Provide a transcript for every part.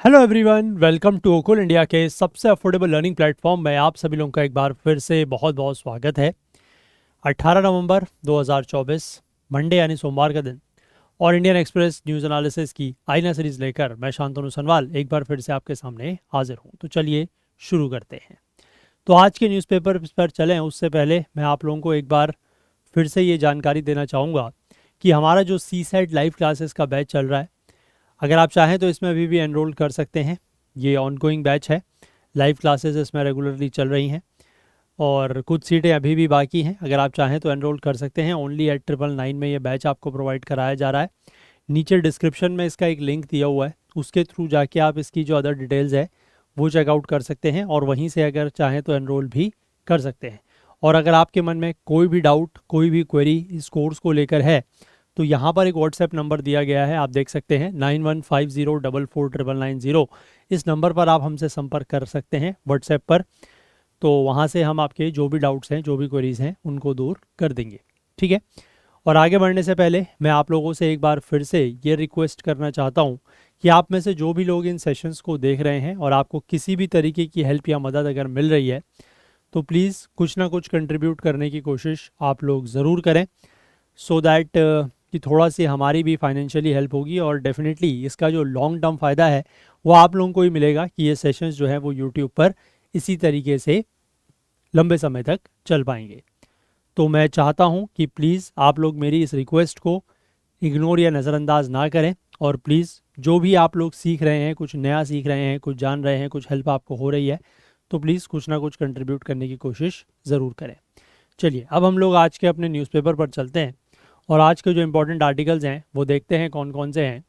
Hello everyone, welcome to Okul India के सबसे affordable learning platform में आप सभी लोगों का एक बार फिर से बहुत बहुत स्वागत है। 18 नवंबर 2024 मंडे यानी सोमवार का दिन और इंडियन एक्सप्रेस न्यूज़ एनालिसिस की आईना सीरीज लेकर मैं शांतनु सनवाल एक बार फिर से आपके सामने हाजिर हूँ। तो चलिए शुरू करते हैं। तो आज के न्यूज़पेपर पर चलें उससे पहले मैं आप लोगों को एक बार फिर से ये जानकारी देना चाहूँगा कि हमारा जो सी सेट लाइव क्लासेस का बैच चल रहा है, अगर आप चाहें तो इसमें अभी भी एनरोल कर सकते हैं। ये ऑनगोइंग बैच है, लाइव क्लासेस इसमें रेगुलरली चल रही हैं और कुछ सीटें अभी भी बाकी हैं। अगर आप चाहें तो एनरोल कर सकते हैं। ओनली एट 999 में ये बैच आपको प्रोवाइड कराया जा रहा है। नीचे डिस्क्रिप्शन में इसका एक लिंक दिया हुआ है, उसके थ्रू जाके आप इसकी जो अदर डिटेल्स है वो चेकआउट कर सकते हैं और वहीं से अगर चाहें तो एनरोल भी कर सकते हैं। और अगर आपके मन में कोई भी डाउट, कोई भी क्वेरी इस कोर्स को लेकर है तो यहाँ पर एक व्हाट्सएप नंबर दिया गया है, आप देख सकते हैं 9150449990। इस नंबर पर आप हमसे संपर्क कर सकते हैं व्हाट्सएप पर। तो वहाँ से हम आपके जो भी डाउट्स हैं, जो भी क्वेरीज हैं, उनको दूर कर देंगे। ठीक है। और आगे बढ़ने से पहले मैं आप लोगों से एक बार फिर से ये रिक्वेस्ट करना चाहता हूँ कि आप में से जो भी लोग इन सेशंस को देख रहे हैं और आपको किसी भी तरीके की हेल्प या मदद अगर मिल रही है तो प्लीज़ कुछ ना कुछ कंट्रीब्यूट करने की कोशिश आप लोग ज़रूर करें, सो दैट कि थोड़ा सी हमारी भी फाइनेंशियली हेल्प होगी और डेफिनेटली इसका जो लॉन्ग टर्म फ़ायदा है वो आप लोगों को ही मिलेगा कि ये सेशंस जो है वो यूट्यूब पर इसी तरीके से लंबे समय तक चल पाएंगे। तो मैं चाहता हूँ कि प्लीज़ आप लोग मेरी इस रिक्वेस्ट को इग्नोर या नज़रअंदाज ना करें और प्लीज़ जो भी आप लोग सीख रहे हैं, कुछ नया सीख रहे हैं, कुछ जान रहे हैं, कुछ हेल्प आपको हो रही है, तो प्लीज़ कुछ ना कुछ कंट्रीब्यूट करने की कोशिश ज़रूर करें। चलिए अब हम लोग आज के अपने न्यूज़पेपर पर चलते हैं और आज के जो इम्पोर्टेंट आर्टिकल्स हैं वो देखते हैं कौन कौन से हैं।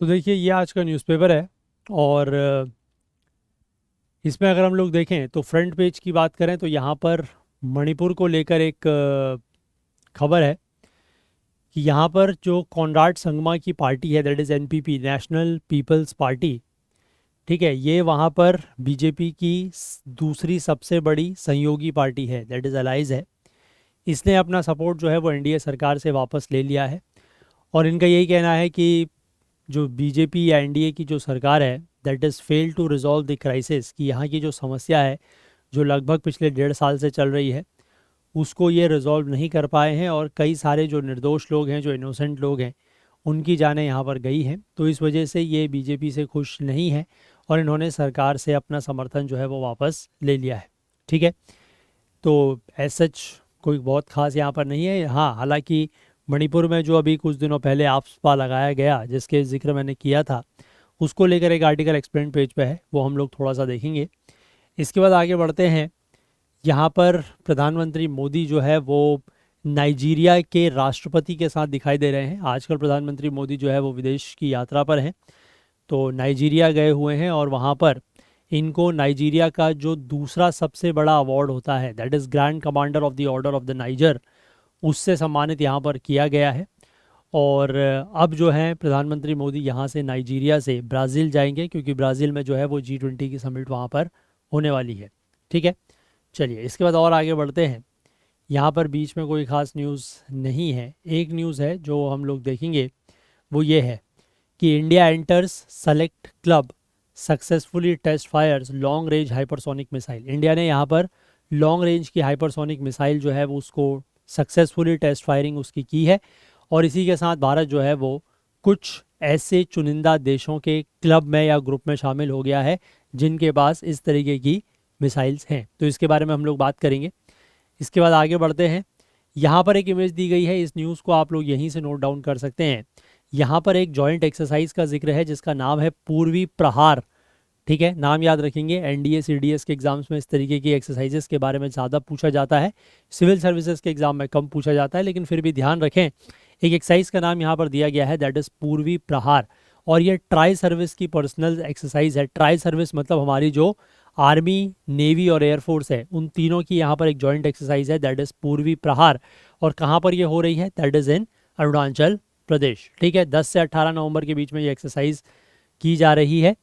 तो देखिए ये आज का न्यूज़पेपर है और इसमें अगर हम लोग देखें तो फ्रंट पेज की बात करें तो यहाँ पर मणिपुर को लेकर एक खबर है कि यहाँ पर जो कॉनराड संगमा की पार्टी है, that is NPP, national people's party, ठीक है, ये वहाँ पर बीजेपी की दूसरी सबसे बड़ी सहयोगी पार्टी है, दैट इज़ अलाइज है। इसने अपना सपोर्ट जो है वो एनडीए सरकार से वापस ले लिया है और इनका यही कहना है कि जो बीजेपी या एनडीए की जो सरकार है that is fail to resolve the crisis, कि यहाँ की जो समस्या है जो लगभग पिछले 1.5 साल से चल रही है उसको ये रिजॉल्व नहीं कर पाए हैं और कई सारे जो निर्दोष लोग हैं, जो इनोसेंट लोग हैं, उनकी जानें यहाँ पर गई हैं। तो इस वजह से ये बीजेपी से खुश नहीं है और इन्होंने सरकार से अपना समर्थन जो है वो वापस ले लिया है। ठीक है। तो एज सच कोई बहुत खास यहाँ पर नहीं है। हाँ, हालांकि मणिपुर में जो अभी कुछ दिनों पहले आफ्सपा लगाया गया जिसके जिक्र मैंने किया था, उसको लेकर एक आर्टिकल एक्सप्लेन पेज पे है, वो हम लोग थोड़ा सा देखेंगे। इसके बाद आगे बढ़ते हैं। यहाँ पर प्रधानमंत्री मोदी जो है वो नाइजीरिया के राष्ट्रपति के साथ दिखाई दे रहे हैं। आजकल प्रधानमंत्री मोदी जो है वो विदेश की यात्रा पर हैं, तो नाइजीरिया गए हुए हैं और वहाँ पर इनको नाइजीरिया का जो दूसरा सबसे बड़ा अवार्ड होता है, that is grand commander of the order of the niger, उससे सम्मानित यहाँ पर किया गया है। और अब जो है प्रधानमंत्री मोदी यहाँ से नाइजीरिया से ब्राज़ील जाएंगे क्योंकि ब्राज़ील में जो है वो G20 की समिट वहाँ पर होने वाली है। ठीक है। चलिए इसके बाद और आगे बढ़ते हैं। यहाँ पर बीच में कोई ख़ास न्यूज़ नहीं है। एक न्यूज़ है जो हम लोग देखेंगे, वो ये है कि India enters select club successfully test fires long range hypersonic missile. India ने यहाँ पर लॉन्ग रेंज की हाइपरसोनिक मिसाइल जो है वो उसको सक्सेसफुली टेस्ट फायरिंग उसकी की है। और इसी के साथ भारत जो है वो कुछ ऐसे चुनिंदा देशों के क्लब में या ग्रुप में शामिल हो गया है जिनके पास इस तरीके की मिसाइल्स हैं। तो इसके बारे में हम लोग बात करेंगे। इसके बाद आगे बढ़ते हैं। यहाँ पर एक इमेज दी गई है, इस न्यूज़ को आप लोग यहीं से नोट डाउन कर सकते हैं। यहाँ पर एक जॉइंट एक्सरसाइज का जिक्र है जिसका नाम है पूर्वी प्रहार। ठीक है, नाम याद रखेंगे। एनडीए सीडीएस के एग्जाम्स में इस तरीके की एक्सरसाइजेस के बारे में ज़्यादा पूछा जाता है, सिविल सर्विसेज के एग्जाम में कम पूछा जाता है, लेकिन फिर भी ध्यान रखें एक एक्सरसाइज का नाम यहाँ पर दिया गया है, दैट इज़ पूर्वी प्रहार। और ये ट्राई सर्विस की पर्सनल एक्सरसाइज है। ट्राई सर्विस मतलब हमारी जो आर्मी, नेवी और एयरफोर्स है उन तीनों की यहाँ पर एक जॉइंट एक्सरसाइज है, दैट इज़ पूर्वी प्रहार। और कहाँ पर ये हो रही है, that is in Arunachal Pradesh. ठीक है, 10 से 18 नवंबर के बीच में ये एक्सरसाइज की जा रही है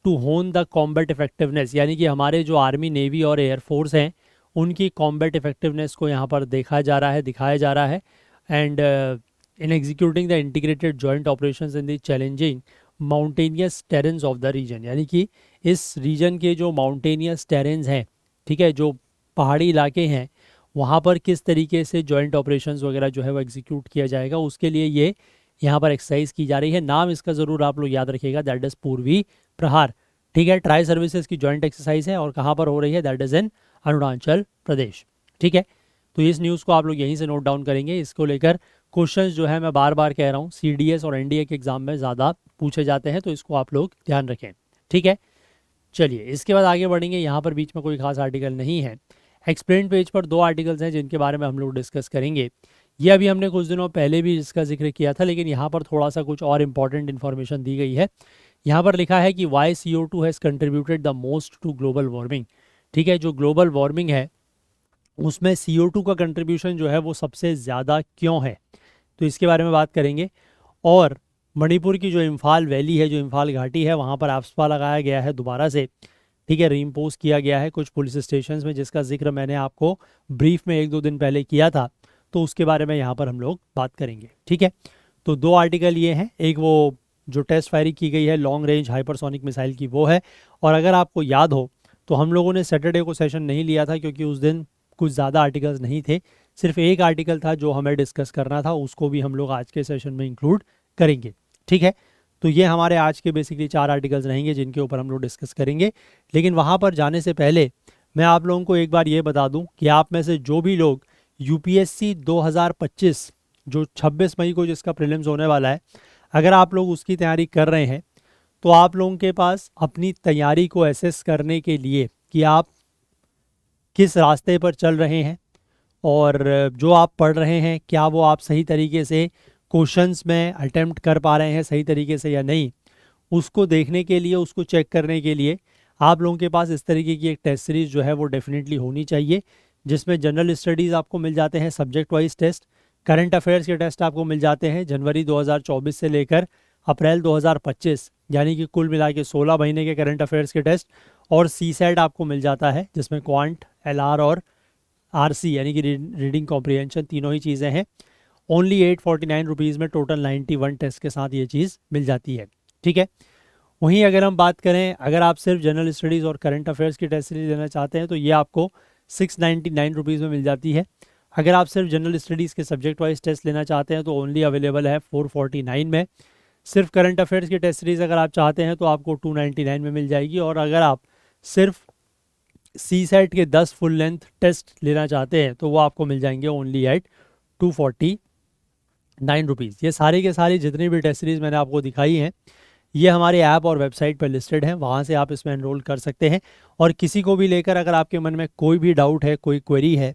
टू होन द कॉम्बैट इफेक्टिवनेस, यानी कि हमारे जो आर्मी, नेवी और एयरफोर्स हैं उनकी कॉम्बैट इफेक्टिवनेस को यहाँ पर देखा जा रहा है, दिखाया जा रहा है। And in executing the integrated joint operations in the challenging mountainous terrains of the region, यानी कि इस रीजन के जो माउंटेनियस टेरेन्स हैं, ठीक है, जो पहाड़ी इलाके हैं, वहाँ पर किस तरीके से जॉइंट ऑपरेशंस वगैरह जो है वो एग्जीक्यूट किया जाएगा, उसके लिए ये यहाँ पर एक्सरसाइज की जा रही है। नाम इसका ज़रूर आप लोग याद रखिएगा, दैट इज़ पूर्वी प्रहार। ठीक है, ट्राई सर्विसेज की जॉइंट एक्सरसाइज है और कहाँ पर हो रही है, that is in Arunachal Pradesh. ठीक है, तो इस न्यूज़ को आप लोग यहीं से नोट डाउन करेंगे। इसको लेकर क्वेश्चंस जो है मैं बार बार कह रहा हूँ सीडीएस और एनडीए के एग्जाम में ज़्यादा पूछे जाते हैं, तो इसको आप लोग ध्यान रखें। ठीक है, चलिए इसके बाद आगे बढ़ेंगे। यहाँ पर बीच में कोई खास आर्टिकल नहीं है। एक्सप्लेन पेज पर 2 आर्टिकल्स हैं जिनके बारे में हम लोग डिस्कस करेंगे। ये अभी हमने कुछ दिनों पहले भी इसका जिक्र किया था, लेकिन यहाँ पर थोड़ा सा कुछ और इम्पॉर्टेंट इन्फॉर्मेशन दी गई है। यहाँ पर लिखा है कि why CO2 has contributed the most to global warming. ठीक है, जो ग्लोबल वार्मिंग है उसमें CO2 का कंट्रीब्यूशन जो है वो सबसे ज़्यादा क्यों है, तो इसके बारे में बात करेंगे। और मणिपुर की जो इम्फाल वैली है, जो इम्फाल घाटी है, वहाँ पर एप्सपा लगाया गया है दोबारा से। ठीक है, रीइम्पोज किया गया है कुछ पुलिस स्टेशंस में, जिसका जिक्र मैंने आपको ब्रीफ में 1-2 दिन पहले किया था, तो उसके बारे में यहाँ पर हम लोग बात करेंगे। ठीक है, तो 2 आर्टिकल ये हैं, एक वो जो टेस्ट फायरिंग की गई है लॉन्ग रेंज हाइपरसोनिक मिसाइल की वो है। और अगर आपको याद हो तो हम लोगों ने सैटरडे को सेशन नहीं लिया था क्योंकि उस दिन कुछ ज़्यादा आर्टिकल्स नहीं थे, सिर्फ एक आर्टिकल था जो हमें डिस्कस करना था, उसको भी हम लोग आज के सेशन में इंक्लूड करेंगे। ठीक है, तो ये हमारे आज के बेसिकली 4 आर्टिकल्स रहेंगे जिनके ऊपर हम लोग डिस्कस करेंगे। लेकिन वहाँ पर जाने से पहले मैं आप लोगों को एक बार ये बता दूं कि आप में से जो भी लोग यूपीएससी 2025 जो 26 मई को जिसका प्रीलिम्स होने वाला है, अगर आप लोग उसकी तैयारी कर रहे हैं तो आप लोगों के पास अपनी तैयारी को एसेस करने के लिए कि आप किस रास्ते पर चल रहे हैं और जो आप पढ़ रहे हैं क्या वो आप सही तरीके से क्वेश्चंस में अटेम्प्ट कर पा रहे हैं सही तरीके से या नहीं, उसको देखने के लिए, उसको चेक करने के लिए आप लोगों के पास इस तरीके की एक टेस्ट सीरीज़ जो है वो डेफिनेटली होनी चाहिए, जिसमें जनरल स्टडीज़ आपको मिल जाते हैं, subject wise test, current affairs के टेस्ट आपको मिल जाते हैं जनवरी 2024 से लेकर अप्रैल 2025, यानी कि कुल मिला के 16 महीने के करंट अफेयर्स के टेस्ट। और CSAT आपको मिल जाता है जिसमें क्वांट, LR और RC यानी कि रीडिंग कॉम्प्रिहेंशन तीनों ही चीज़ें हैं। ओनली 849 रुपीज़ में टोटल 91 टेस्ट के साथ ये चीज़ मिल जाती है। ठीक है, वहीं अगर हम बात करें, अगर आप सिर्फ जनरल स्टडीज़ और करंट अफेयर्स की टेस्ट सीरीज लेना चाहते हैं तो ये आपको 699 रुपीज़ में मिल जाती है। अगर आप सिर्फ जनरल स्टडीज़ के सब्जेक्ट वाइज टेस्ट लेना चाहते हैं तो ओनली अवेलेबल है 449 में। सिर्फ करंट अफेयर्स की टेस्ट सीरीज़ अगर आप चाहते हैं तो आपको 299 में मिल जाएगी। और अगर आप सिर्फ CSAT के 10 फुल लेंथ टेस्ट लेना चाहते हैं तो वो आपको मिल जाएंगे ओनली एट 249 रुपीज़। ये सारी के सारी जितनी भी टेस्ट सीरीज़ मैंने आपको दिखाई हैं ये हमारे ऐप और वेबसाइट पर लिस्टेड हैं, वहाँ से आप इसमें एनरोल कर सकते हैं। और किसी को भी लेकर अगर आपके मन में कोई भी डाउट है, कोई क्वेरी है,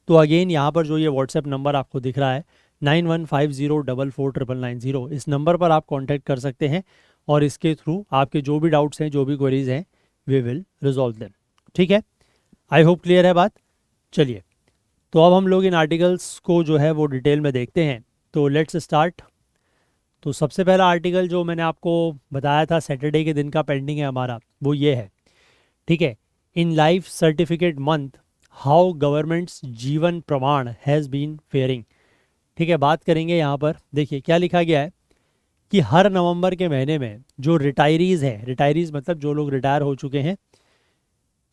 तो अगेन यहाँ पर जो ये व्हाट्सएप नंबर आपको दिख रहा है 9150449990, इस नंबर पर आप कांटेक्ट कर सकते हैं और इसके थ्रू आपके जो भी डाउट्स हैं, जो भी क्वेरीज हैं, वी विल रिजॉल्व देम। ठीक है, आई होप क्लियर है बात। चलिए, तो अब हम लोग इन आर्टिकल्स को जो है वो डिटेल में देखते हैं, तो लेट्स स्टार्ट। तो सबसे पहला आर्टिकल जो मैंने आपको बताया था सैटरडे के दिन का पेंडिंग है हमारा, वो ये है। ठीक है, in life certificate month how governments जीवन प्रमाण हैज़ बीन फेयरिंग। ठीक है, बात करेंगे यहाँ पर। देखिए क्या लिखा गया है कि हर नवंबर के महीने में जो रिटायरीज़ हैं, रिटायरीज़ मतलब जो लोग रिटायर हो चुके हैं,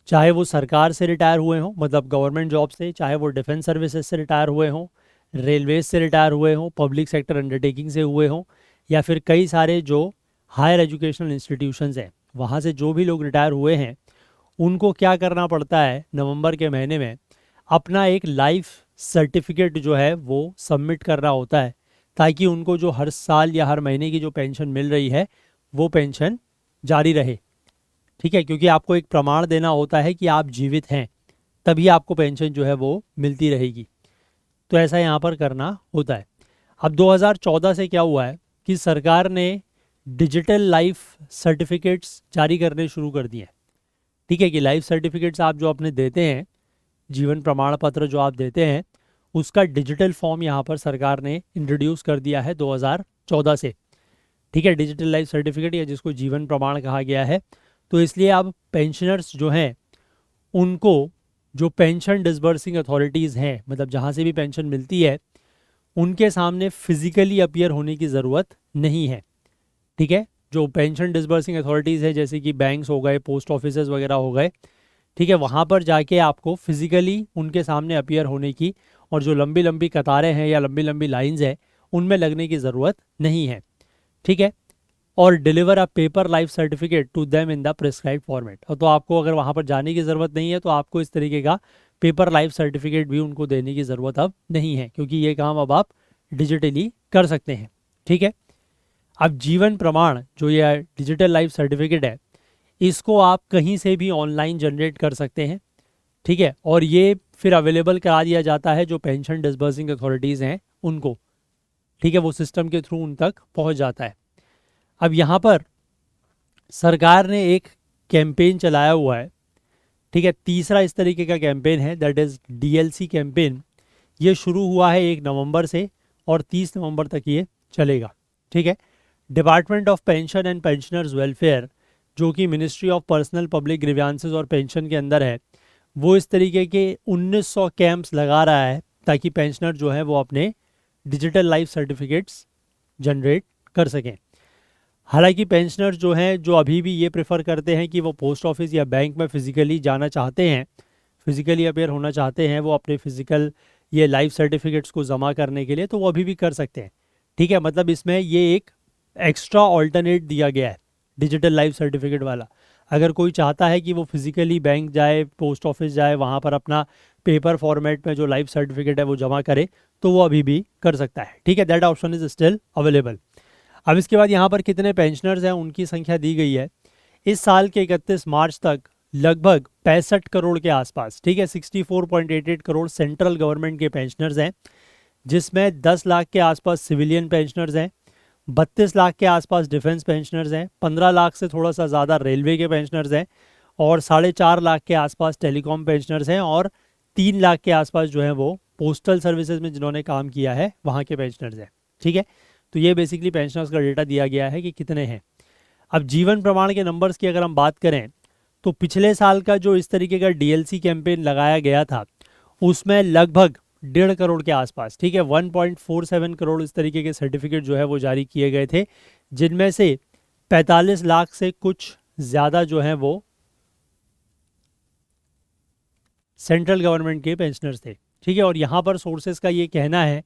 चाहे वो सरकार से रिटायर हुए हों, मतलब गवर्नमेंट जॉब से, चाहे वो डिफेंस सर्विसेज से रिटायर हुए हों, रेलवेज से रिटायर हुए हों, पब्लिक सेक्टर अंडरटेकिंग से हुए हों, या फिर कई सारे जो हायर एजुकेशनल इंस्टीट्यूशंस हैं वहाँ से जो भी लोग रिटायर हुए हैं, उनको क्या करना पड़ता है नवंबर के महीने में, अपना एक लाइफ सर्टिफिकेट जो है वो सबमिट करना होता है, ताकि उनको जो हर साल या हर महीने की जो पेंशन मिल रही है वो पेंशन जारी रहे। ठीक है, क्योंकि आपको एक प्रमाण देना होता है कि आप जीवित हैं, तभी आपको पेंशन जो है वो मिलती रहेगी। तो ऐसा यहाँ पर करना होता है। अब 2014 से क्या हुआ है कि सरकार ने डिजिटल लाइफ सर्टिफिकेट्स जारी करने शुरू कर दिए हैं। ठीक है, कि लाइफ सर्टिफिकेट्स आप जो अपने देते हैं, जीवन प्रमाण पत्र जो आप देते हैं, उसका डिजिटल फॉर्म यहाँ पर सरकार ने इंट्रोड्यूस कर दिया है 2014 से। ठीक है, डिजिटल लाइफ सर्टिफिकेट या जिसको जीवन प्रमाण कहा गया है। तो इसलिए अब पेंशनर्स जो हैं उनको जो पेंशन डिसबर्सिंग अथॉरिटीज़ हैं, मतलब जहाँ से भी पेंशन मिलती है, उनके सामने फिजिकली अपीयर होने की ज़रूरत नहीं है। ठीक है, जो पेंशन डिसबर्सिंग अथॉरिटीज़ है जैसे कि बैंक्स हो गए, पोस्ट ऑफिसेज वगैरह हो गए, ठीक है, वहाँ पर जाके आपको फिजिकली उनके सामने अपीयर होने की और जो लंबी लंबी कतारें हैं या लंबी लंबी लाइंस हैं उनमें लगने की ज़रूरत नहीं है। ठीक है, और deliver a paper life certificate to them in the prescribe format. और तो आपको अगर वहाँ पर जाने की ज़रूरत नहीं है तो आपको इस तरीके का पेपर लाइफ सर्टिफिकेट भी उनको देने की ज़रूरत अब नहीं है, क्योंकि ये काम अब आप डिजिटली कर सकते हैं। ठीक है, अब जीवन प्रमाण जो ये डिजिटल लाइफ सर्टिफिकेट है, इसको आप कहीं से भी ऑनलाइन जनरेट कर सकते हैं। ठीक है, और ये फिर अवेलेबल करा दिया जाता है जो पेंशन डिसबर्सिंग अथॉरिटीज़ हैं उनको। ठीक है, वो सिस्टम के थ्रू उन तक पहुंच जाता है। अब यहाँ पर सरकार ने एक कैंपेन चलाया हुआ है। ठीक है, तीसरा इस तरीके का कैंपेन है, दैट इज़ डीएलसी कैंपेन। ये शुरू हुआ है 1 नवंबर से और 30 नवंबर तक ये चलेगा। ठीक है, department of pension and pensioners welfare, जो कि ministry of personnel public grievances और पेंशन के अंदर है, वो इस तरीके के 1900 कैंप्स लगा रहा है ताकि पेंशनर जो है वो अपने डिजिटल लाइफ सर्टिफिकेट्स जनरेट कर सकें। हालांकि पेंशनर्स जो हैं जो अभी भी ये प्रेफर करते हैं कि वो पोस्ट ऑफिस या बैंक में फ़िज़िकली जाना चाहते हैं, फ़िज़िकली अपेयर होना चाहते हैं वो अपने फ़िज़िकल ये लाइफ सर्टिफिकेट्स को जमा करने के लिए, तो वो अभी भी कर सकते हैं। ठीक है, मतलब इसमें ये एक एक्स्ट्रा ऑल्टरनेट दिया गया है डिजिटल लाइफ सर्टिफिकेट वाला। अगर कोई चाहता है कि वो फिजिकली बैंक जाए, पोस्ट ऑफिस जाए, वहाँ पर अपना पेपर फॉर्मेट में जो लाइफ सर्टिफिकेट है वो जमा करे, तो वो अभी भी कर सकता है। ठीक है, that option is still available. अब इसके बाद यहाँ पर कितने पेंशनर्स हैं उनकी संख्या दी गई है। इस साल के 31 मार्च तक लगभग 65 करोड़ के आसपास, ठीक है, 64.88 करोड़ सेंट्रल गवर्नमेंट के पेंशनर्स हैं, जिसमें 10 लाख के आसपास सिविलियन पेंशनर्स हैं, 32 लाख के आसपास डिफेंस पेंशनर्स हैं, 15 लाख से थोड़ा सा ज़्यादा रेलवे के पेंशनर्स हैं, और 4.5 लाख के आसपास टेलीकॉम पेंशनर्स हैं, और 3 लाख के आसपास जो है वो पोस्टल सर्विसेज में जिन्होंने काम किया है वहाँ के पेंशनर्स हैं। ठीक है, तो ये बेसिकली पेंशनर्स का डेटा दिया गया है कि कितने हैं। अब जीवन प्रमाण के नंबर्स की अगर हम बात करें तो पिछले साल का जो इस तरीके का डीएलसी कैंपेन लगाया गया था उसमें लगभग 1.5 करोड़ के आसपास, ठीक है, 1.47 करोड़ इस तरीके के सर्टिफिकेट जो है वो जारी किए गए थे, जिनमें से 45 लाख से कुछ ज़्यादा जो है वो सेंट्रल गवर्नमेंट के पेंशनर्स थे। ठीक है, और यहाँ पर सोर्सेज का ये कहना है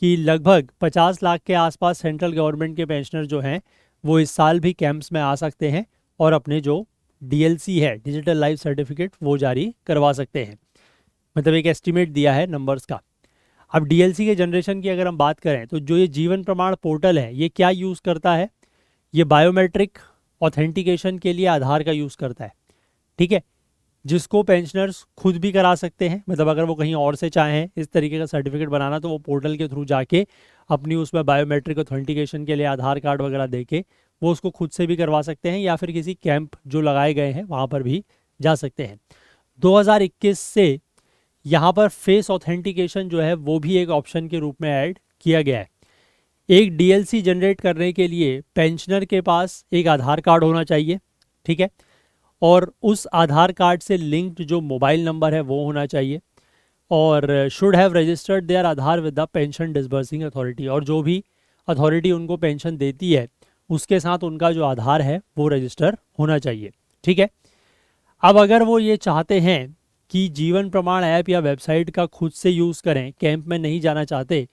कि लगभग 50 लाख के आसपास सेंट्रल गवर्नमेंट के पेंशनर जो हैं वो इस साल भी कैंप्स में आ सकते हैं और अपने जो डीएलसी है, डिजिटल लाइफ सर्टिफिकेट, वो जारी करवा सकते हैं। मतलब एक एस्टिमेट दिया है नंबर्स का। अब डीएलसी के जनरेशन की अगर हम बात करें तो जो ये जीवन प्रमाण पोर्टल है ये क्या यूज़ करता है, ये बायोमेट्रिक ऑथेंटिकेशन के लिए आधार का यूज़ करता है। ठीक है, जिसको पेंशनर्स खुद भी करा सकते हैं, मतलब अगर वो कहीं और से चाहें इस तरीके का सर्टिफिकेट बनाना तो वो पोर्टल के थ्रू जाके अपनी उसमें बायोमेट्रिक ऑथेंटिकेशन के लिए आधार कार्ड वगैरह देके वो उसको खुद से भी करवा सकते हैं, या फिर किसी कैंप जो लगाए गए हैं वहाँ पर भी जा सकते हैं। 2021 से यहाँ पर फेस ऑथेंटिकेशन जो है वो भी एक ऑप्शन के रूप में ऐड किया गया है। एक डीएलसी जनरेट करने के लिए पेंशनर के पास एक आधार कार्ड होना चाहिए। ठीक है, और उस आधार कार्ड से लिंक्ड जो मोबाइल नंबर है वो होना चाहिए, और should have registered their Aadhaar with the pension disbursing authority, और जो भी अथॉरिटी उनको पेंशन देती है उसके साथ उनका जो आधार है वो रजिस्टर होना चाहिए। ठीक है। अब अगर वो ये चाहते हैं कि जीवन प्रमाण ऐप या वेबसाइट का खुद से यूज़ करें, कैंप में नहीं जाना चाहते,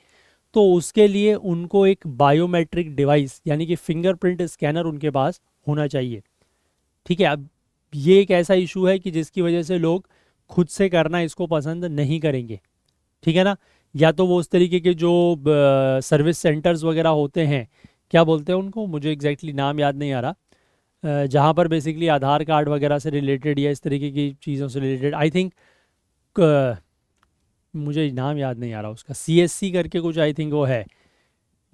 तो उसके लिए उनको एक बायोमेट्रिक डिवाइस यानी कि फिंगरप्रिंट स्कैनर उनके पास होना चाहिए। ठीक है। अब ये एक ऐसा इशू है कि जिसकी वजह से लोग खुद से करना इसको पसंद नहीं करेंगे। ठीक है ना। या तो वो उस तरीके के जो सर्विस सेंटर्स वगैरह होते हैं, क्या बोलते हैं उनको, मुझे एग्जैक्टली नाम याद नहीं आ रहा, जहाँ पर बेसिकली आधार कार्ड वगैरह से रिलेटेड या इस तरीके की चीज़ों से रिलेटेड, आई थिंक मुझे नाम याद नहीं आ रहा उसका, CSC करके कुछ आई थिंक वो है।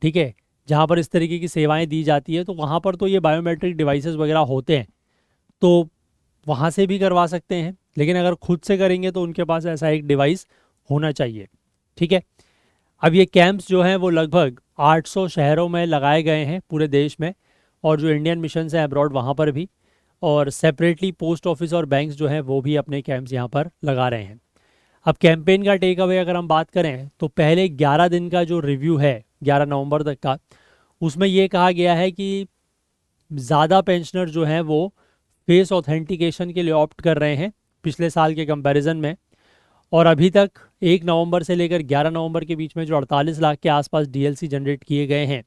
ठीक है। जहाँ पर इस तरीके की सेवाएं दी जाती है, तो वहाँ पर तो ये बायोमेट्रिक डिवाइसेस वगैरह होते हैं, तो वहाँ से भी करवा सकते हैं। लेकिन अगर खुद से करेंगे तो उनके पास ऐसा एक डिवाइस होना चाहिए। ठीक है। अब ये कैंप्स जो हैं वो लगभग 800 शहरों में लगाए गए हैं पूरे देश में, और जो इंडियन मिशन हैं अब्रॉड वहाँ पर भी, और सेपरेटली पोस्ट ऑफिस और बैंक्स जो हैं वो भी अपने कैंप्स यहाँ पर लगा रहे हैं। अब कैंपेन का टेक अवे अगर हम बात करें तो पहले 11 दिन का जो रिव्यू है 11 नवंबर तक का, उसमें ये कहा गया है कि ज़्यादा पेंशनर जो हैं वो फेस ऑथेंटिकेशन के लिए ऑप्ट कर रहे हैं पिछले साल के कंपैरिजन में। और अभी तक 1 नवंबर से लेकर 11 नवंबर के बीच में जो 48 लाख के आसपास डीएलसी जनरेट किए गए हैं,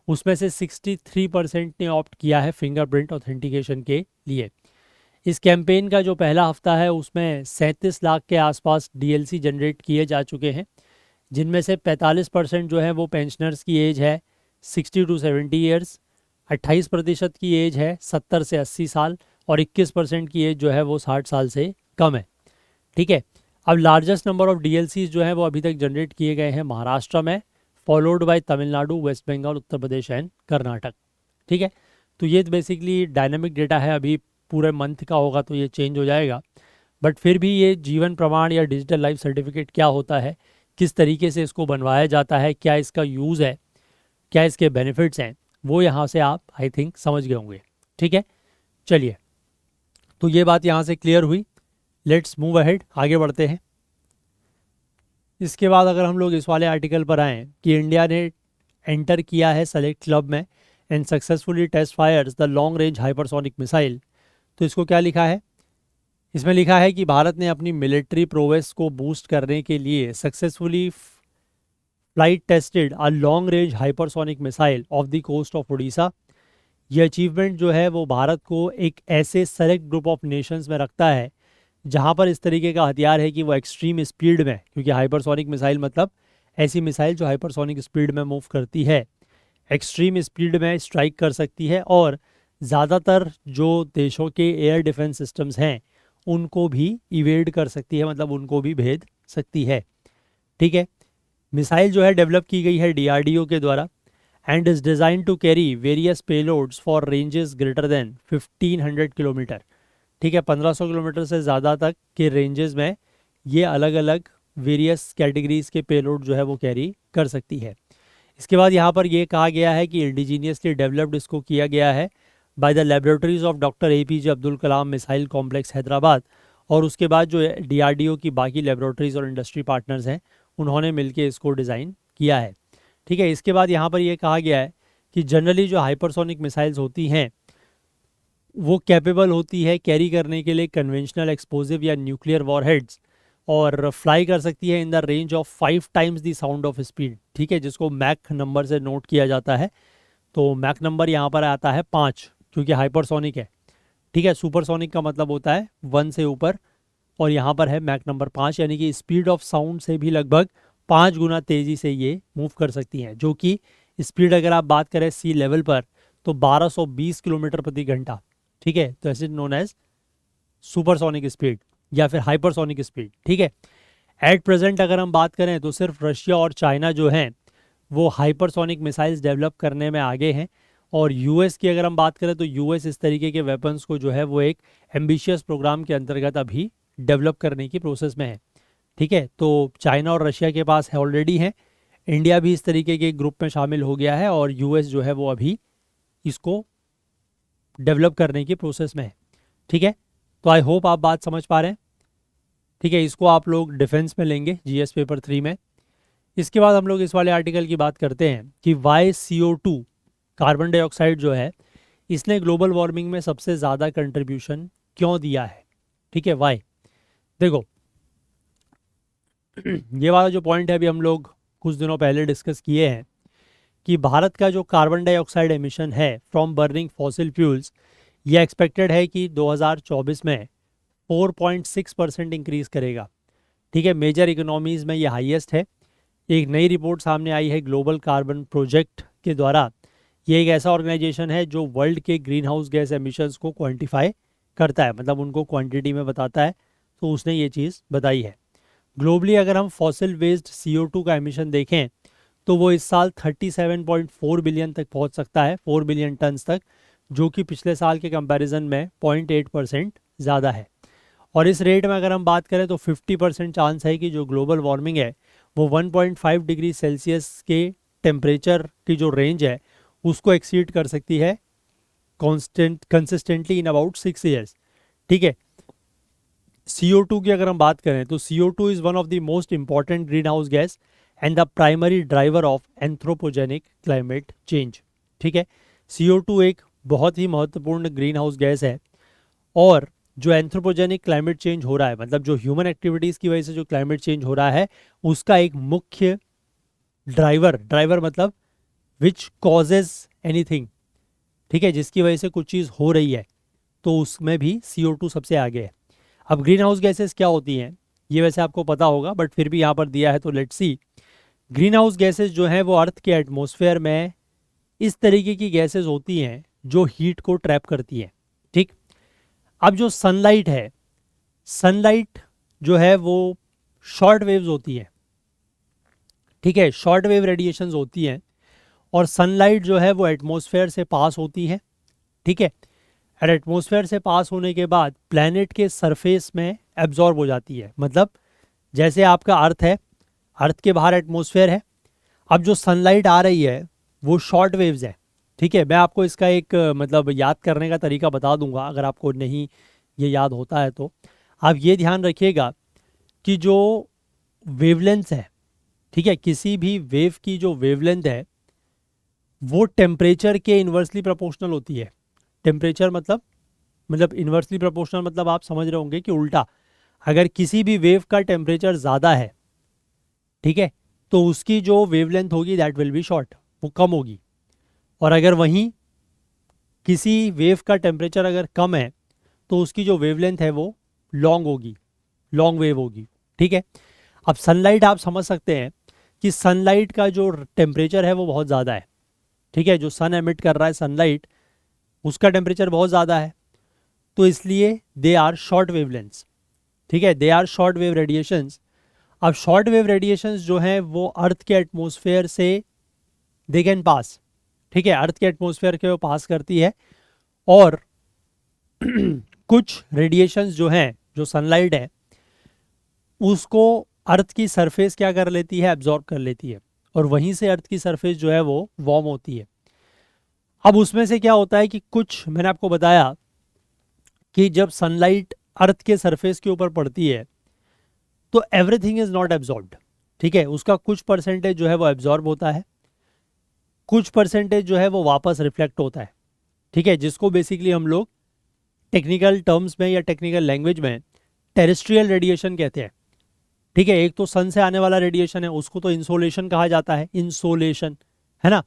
उसमें से 63% ने ऑप्ट किया है फिंगरप्रिंट ऑथेंटिकेशन के लिए। इस कैंपेन का जो पहला हफ्ता है उसमें 37 लाख के आसपास डीएलसी जनरेट किए जा चुके हैं, जिनमें से 45% जो है वो पेंशनर्स की एज है 60 टू 70 ईयर्स, 28% की एज है 70 से 80 साल, और 21% की एज जो है वो 60 साल से कम है। ठीक है। अब लार्जेस्ट नंबर ऑफ डीएलसीज जो है वो अभी तक जनरेट किए गए हैं महाराष्ट्र में, followed by Tamil Nadu, West Bengal, Uttar Pradesh and Karnataka. ठीक है। तो ये बेसिकली डायनामिक डेटा है, अभी पूरे मंथ का होगा तो ये चेंज हो जाएगा, बट फिर भी ये जीवन प्रमाण या डिजिटल लाइफ सर्टिफिकेट क्या होता है, किस तरीके से इसको बनवाया जाता है, क्या इसका यूज़ है, क्या इसके बेनिफिट्स हैं, वो यहाँ से आप आई थिंक समझ गए होंगे। ठीक है। चलिए, तो ये बात यहाँ से क्लियर हुई। लेट्स मूव अहेड, आगे बढ़ते हैं। इसके बाद अगर हम लोग इस वाले आर्टिकल पर आएँ कि इंडिया ने एंटर किया है सेलेक्ट क्लब में and successfully test fires the long range hypersonic missile, तो इसको क्या लिखा है? इसमें लिखा है कि भारत ने अपनी मिलिट्री प्रोवेस को बूस्ट करने के लिए successfully flight tested a long range hypersonic missile off the coast of Orissa. ये अचीवमेंट जो है वो भारत को एक ऐसे सेलेक्ट ग्रुप ऑफ नेशंस में रखता है जहाँ पर इस तरीके का हथियार है कि वो एक्सट्रीम स्पीड में, क्योंकि हाइपरसोनिक मिसाइल मतलब ऐसी मिसाइल जो हाइपरसोनिक स्पीड में मूव करती है, एक्सट्रीम स्पीड में स्ट्राइक कर सकती है, और ज़्यादातर जो देशों के एयर डिफेंस सिस्टम्स हैं उनको भी इवेड कर सकती है, मतलब उनको भी भेद सकती है। ठीक है। मिसाइल जो है डेवलप की गई है डीआरडीओ के द्वारा and is design to carry various payloads for ranges greater than 1500 kilometre. ठीक है। 1500 किलोमीटर से ज़्यादा तक के रेंजेस में ये अलग अलग वेरियस कैटेगरीज के पेलोड जो है वो कैरी कर सकती है। इसके बाद यहाँ पर ये कहा गया है कि इंडिजीनियसली डेवलप्ड इसको किया गया है by the laboratories of doctor APJ Abdul Kalam missile complex Hyderabad, और उसके बाद जो DRDO की बाकी लेबोरेटरीज और इंडस्ट्री पार्टनर्स हैं उन्होंने मिलकर इसको डिज़ाइन किया है। ठीक है। इसके बाद यहाँ पर ये कहा गया है कि जनरली जो हाइपरसोनिक मिसाइल्स होती हैं वो कैपेबल होती है कैरी करने के लिए कन्वेंशनल एक्सप्लोजिव या न्यूक्लियर वॉरहेड्स, और फ्लाई कर सकती है in the range of 5 times the sound of speed. ठीक है। जिसको मैक नंबर से नोट किया जाता है, तो मैक नंबर यहाँ पर आता है 5, क्योंकि हाइपरसोनिक है। ठीक है। सुपरसोनिक का मतलब होता है 1 से ऊपर, और यहाँ पर है मैक नंबर 5, यानी कि स्पीड ऑफ साउंड से भी लगभग 5 गुना तेज़ी से ये मूव कर सकती हैं, जो कि स्पीड अगर आप बात करें सी लेवल पर तो 1220 किलोमीटर प्रति घंटा। ठीक है। तो ऐसे नोन एज सुपरसोनिक स्पीड या फिर हाइपरसोनिक स्पीड। ठीक है। एट प्रेजेंट अगर हम बात करें तो सिर्फ रशिया और चाइना जो हैं वो हाइपरसोनिक मिसाइल्स डेवलप करने में आगे हैं, और यूएस की अगर हम बात करें तो यूएस इस तरीके के वेपन्स को जो है वो एक एम्बिशियस प्रोग्राम के अंतर्गत अभी डेवलप करने की प्रोसेस में है। ठीक है। तो चाइना और रशिया के पास है ऑलरेडी हैं, इंडिया भी इस तरीके के ग्रुप में शामिल हो गया है, और यूएस जो है वो अभी इसको डेवलप करने की प्रोसेस में है। ठीक है। तो आई होप आप बात समझ पा रहे हैं। ठीक है। इसको आप लोग डिफेंस में लेंगे GS पेपर 3 में। इसके बाद हम लोग इस वाले आर्टिकल की बात करते हैं कि वाई CO2 कार्बन डाइऑक्साइड जो है इसने ग्लोबल वार्मिंग में सबसे ज़्यादा कंट्रीब्यूशन क्यों दिया है। ठीक है, वाई। देखो ये वाला जो पॉइंट है अभी हम लोग कुछ दिनों पहले डिस्कस किए हैं कि भारत का जो कार्बन डाइऑक्साइड एमिशन है फ्रॉम बर्निंग फॉसिल फ्यूल्स, ये एक्सपेक्टेड है कि 2024 में 4.6% इंक्रीज करेगा। ठीक है, मेजर इकोनॉमीज़ में ये हाईएस्ट है। एक नई रिपोर्ट सामने आई है ग्लोबल कार्बन प्रोजेक्ट के द्वारा। ये एक ऐसा ऑर्गेनाइजेशन है जो वर्ल्ड के ग्रीन हाउस गैस एमिशंस को क्वांटिफाई करता है, मतलब उनको क्वांटिटी में बताता है। तो उसने ये चीज़ बताई है। ग्लोबली अगर हम फॉसिल वेस्ट CO2 का एमिशन देखें तो वो इस साल 37.4 बिलियन तक पहुंच सकता है, 4 बिलियन टन्स तक, जो कि पिछले साल के कंपैरिजन में 0.8% ज़्यादा है। और इस रेट में अगर हम बात करें तो 50% चांस है कि जो ग्लोबल वार्मिंग है वो 1.5 डिग्री सेल्सियस के टेम्परेचर की जो रेंज है उसको एक्सीड कर सकती है कंसिस्टेंटली इन अबाउट 6 ईयर्स। ठीक है, CO2 की अगर हम बात करें तो CO2 is one of the most important green house gas and the primary driver of anthropogenic climate change. ठीक है, CO2 एक बहुत ही महत्वपूर्ण ग्रीन हाउस गैस है और जो एंथ्रोपोजेनिक क्लाइमेट चेंज हो रहा है, मतलब जो ह्यूमन एक्टिविटीज़ की वजह से जो क्लाइमेट चेंज हो रहा है उसका एक मुख्य ड्राइवर मतलब विच कॉजेज एनीथिंग। ठीक है, जिसकी वजह से कुछ चीज़ हो रही है, तो उसमें भी CO2 सबसे आगे है। अब ग्रीन हाउस गैसेस क्या होती हैं ये वैसे आपको पता होगा, बट फिर भी यहाँ पर दिया है तो let's see. Green house gases जो हैं वो अर्थ के एटमॉस्फेयर में इस तरीके की गैसेस होती हैं जो हीट को ट्रैप करती हैं। ठीक, अब जो सनलाइट है, सनलाइट जो है वो शॉर्ट वेव्स होती है। ठीक है, शॉर्ट वेव रेडिएशंस होती हैं और सनलाइट जो है वो एटमॉस्फेयर से पास होती है। ठीक है, और एटमॉस्फेयर से पास होने के बाद प्लैनेट के सरफेस में एब्जॉर्ब हो जाती है। मतलब जैसे आपका अर्थ है, अर्थ के बाहर एटमॉस्फेयर है, अब जो सनलाइट आ रही है वो शॉर्ट वेव्स है। ठीक है, मैं आपको इसका एक मतलब याद करने का तरीका बता दूंगा अगर आपको नहीं ये याद होता है तो। आप ये ध्यान रखिएगा कि जो वेवलेंथ है, ठीक है, किसी भी वेव की जो वेवलेंथ है वो टेम्परेचर के इन्वर्सली प्रोपोर्शनल होती है। टेम्परेचर मतलब इन्वर्सली प्रोपोर्शनल मतलब आप समझ रहे होंगे कि उल्टा, अगर किसी भी वेव का टेम्परेचर ज़्यादा है, ठीक है, तो उसकी जो वेवलेंथ होगी दैट विल बी शॉर्ट, वो कम होगी। और अगर वहीं किसी वेव का टेम्परेचर अगर कम है तो उसकी जो वेवलेंथ है वो लॉन्ग होगी, लॉन्ग वेव होगी। ठीक है, अब सनलाइट आप समझ सकते हैं कि सनलाइट का जो टेम्परेचर है वो बहुत ज़्यादा है। ठीक है, जो सन एमिट कर रहा है सनलाइट उसका टेम्परेचर बहुत ज़्यादा है, तो इसलिए दे आर शॉर्ट वेवलेंथ्स। ठीक है, they are short wave radiations. अब शॉर्ट वेव रेडिएशंस जो हैं वो अर्थ के एटमॉस्फेयर से दे कैन पास। ठीक है, अर्थ के एटमॉस्फेयर के वो पास करती है और कुछ रेडिएशंस जो हैं, जो सनलाइट है उसको अर्थ की सरफेस क्या कर लेती है, एब्जॉर्ब कर लेती है, और वहीं से अर्थ की सरफेस जो है वो वार्म होती है। अब उसमें से क्या होता है कि कुछ मैंने आपको बताया कि जब सनलाइट अर्थ के सरफेस के ऊपर पड़ती है तो एवरीथिंग इज नॉट एब्जॉर्ब्ड। ठीक है, उसका कुछ परसेंटेज जो है वो एब्जॉर्ब होता है, कुछ परसेंटेज जो है वो वापस रिफ्लेक्ट होता है। ठीक है, जिसको बेसिकली हम लोग टेक्निकल टर्म्स में या टेक्निकल लैंग्वेज में टेरेस्ट्रियल रेडिएशन कहते हैं। ठीक है, एक तो सन से आने वाला रेडिएशन है उसको तो इंसोलेशन कहा जाता है, इंसोलेशन, है ना।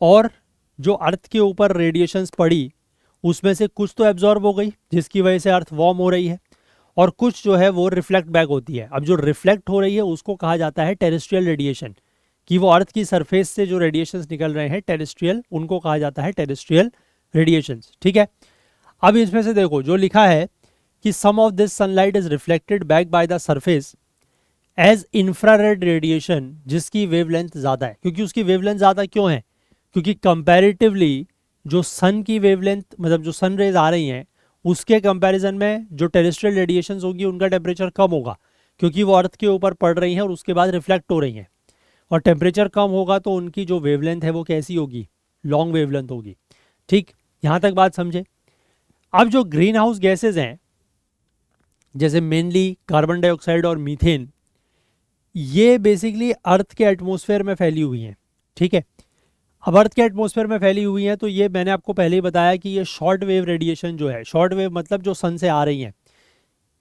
और जो अर्थ के ऊपर रेडिएशंस पड़ी उसमें से कुछ तो एब्जॉर्ब हो गई जिसकी वजह से अर्थ वार्म हो रही है, और कुछ जो है वो रिफ्लेक्ट बैक होती है। अब जो रिफ्लेक्ट हो रही है उसको कहा जाता है टेरेस्ट्रियल रेडिएशन, कि वो अर्थ की सरफेस से जो रेडिएशंस निकल रहे हैं टेरेस्ट्रियल, उनको कहा जाता है टेरेस्ट्रियल रेडिएशंस। ठीक है, अब इसमें से देखो जो लिखा है कि some of this sunlight is reflected back by the surface as infrared radiation, जिसकी वेवलेंथ ज़्यादा है। क्योंकि उसकी वेवलेंथ ज़्यादा क्यों है, क्योंकि कंपैरेटिवली जो सन की वेवलेंथ मतलब जो सन रेज आ रही हैं उसके कंपैरिजन में जो टेरेस्ट्रियल रेडिएशंस होगी उनका टेम्परेचर कम होगा, क्योंकि वो अर्थ के ऊपर पड़ रही हैं और उसके बाद रिफ्लेक्ट हो रही हैं, और टेम्परेचर कम होगा तो उनकी जो वेवलेंथ है वो कैसी होगी, लॉन्ग वेवलेंथ होगी। ठीक, यहाँ तक बात समझे। अब जो ग्रीन हाउस गैसेज हैं जैसे मेनली कार्बन डाइऑक्साइड और मीथेन, ये बेसिकली अर्थ के एटमॉस्फेयर में फैली हुई हैं, ठीक है। अब अर्थ के एटमॉस्फेयर में फैली हुई हैं तो ये मैंने आपको पहले ही बताया कि ये शॉर्ट वेव रेडिएशन जो है, शॉर्ट वेव मतलब जो सन से आ रही हैं,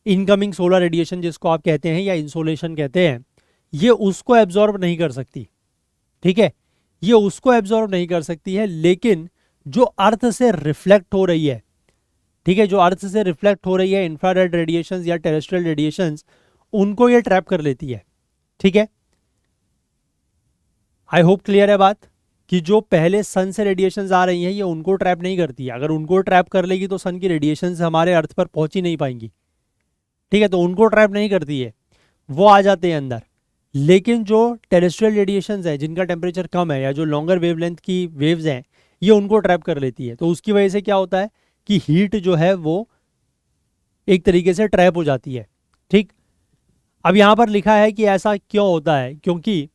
इनकमिंग सोलर रेडिएशन जिसको आप कहते हैं या इंसोलेशन कहते हैं, ये उसको एब्जॉर्ब नहीं कर सकती, ठीक है। ये उसको एब्जॉर्ब नहीं कर सकती है, लेकिन जो अर्थ से रिफ्लेक्ट हो रही है, ठीक है, जो अर्थ से रिफ्लेक्ट हो रही है इंफ्रारेड रेडिएशंस या टेरेस्ट्रियल रेडिएशंस, उनको ये ट्रैप कर लेती है, ठीक है। आई होप क्लियर है बात कि जो पहले सन से रेडिएशंस आ रही हैं ये उनको ट्रैप नहीं करती है। अगर उनको ट्रैप कर लेगी तो सन की रेडिएशंस हमारे अर्थ पर पहुंच ही नहीं पाएंगी, ठीक है। तो उनको ट्रैप नहीं करती है, वो आ जाते हैं अंदर। लेकिन जो टेरेस्ट्रियल रेडिएशंस है जिनका टेम्परेचर कम है या जो लॉन्गर वेवलेंथ की वेव्स हैं, ये उनको ट्रैप कर लेती है। तो उसकी वजह से क्या होता है कि हीट जो है वो एक तरीके से ट्रैप हो जाती है, ठीक। अब यहाँ पर लिखा है कि ऐसा क्यों होता है, क्योंकि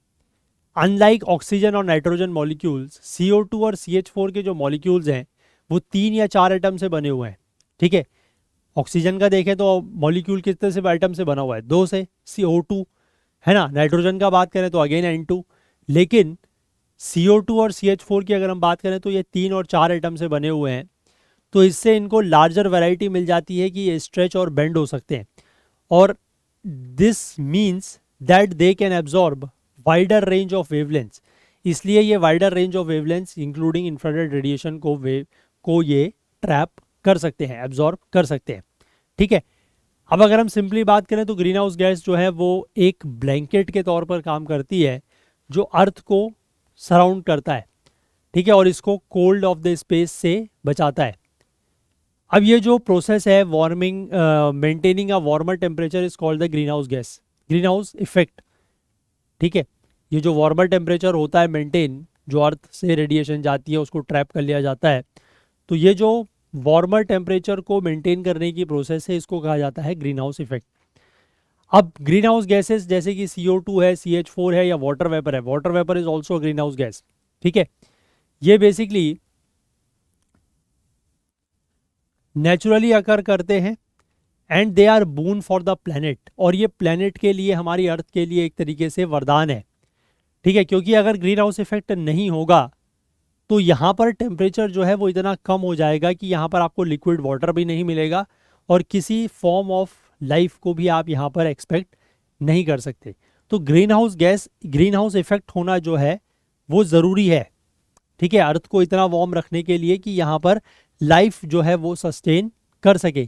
अनलाइक ऑक्सीजन और नाइट्रोजन मॉलिक्यूल्स, CO2 और CH4 के जो मॉलिक्यूल्स हैं वो 3 या 4 एटम से बने हुए हैं, ठीक है। ऑक्सीजन का देखें तो मॉलिक्यूल कितने से एटम से बना हुआ है, 2 से, CO2 है ना। नाइट्रोजन का बात करें तो अगेन N2, लेकिन CO2 और CH4 की अगर हम बात करें तो ये 3 और 4 एटम से बने हुए हैं। तो इससे इनको लार्जर वैरायटी मिल जाती है कि ये स्ट्रेच और बेंड हो सकते हैं, और this means that they can absorb wider range of wavelengths. इसलिए ये wider range of wavelengths including infrared radiation को ये ट्रैप कर सकते हैं, एब्जॉर्ब कर सकते हैं, ठीक है। अब अगर हम सिंपली बात करें तो ग्रीन हाउस गैस जो है वो एक ब्लैंकेट के तौर पर काम करती है जो अर्थ को सराउंड करता है, ठीक है, और इसको कोल्ड ऑफ द स्पेस से बचाता है। अब ये जो प्रोसेस है warming, maintaining a warmer temperature is called the greenhouse gas, green house effect, ठीक है। ये जो वार्मर टेम्परेचर होता है मेंटेन, जो अर्थ से रेडिएशन जाती है उसको ट्रैप कर लिया जाता है, तो ये जो वार्मर टेम्परेचर को मेंटेन करने की प्रोसेस है इसको कहा जाता है ग्रीन हाउस इफेक्ट। अब ग्रीन हाउस गैसेस जैसे कि CO2 है, CH4 है या वाटर वेपर है, water vapour is also greenhouse gas, ठीक है। ये बेसिकली नेचुरली अकर करते हैं and they are boon for the planet, और ये प्लैनेट के लिए, हमारी अर्थ के लिए एक तरीके से वरदान है, ठीक है। क्योंकि अगर ग्रीन हाउस इफेक्ट नहीं होगा तो यहाँ पर टेम्परेचर जो है वो इतना कम हो जाएगा कि यहाँ पर आपको लिक्विड वाटर भी नहीं मिलेगा और किसी फॉर्म ऑफ लाइफ को भी आप यहाँ पर एक्सपेक्ट नहीं कर सकते। तो green house gas, green house effect होना जो है वो ज़रूरी है, ठीक है, अर्थ को इतना वार्म रखने के लिए कि यहाँ पर लाइफ जो है वो सस्टेन कर सके।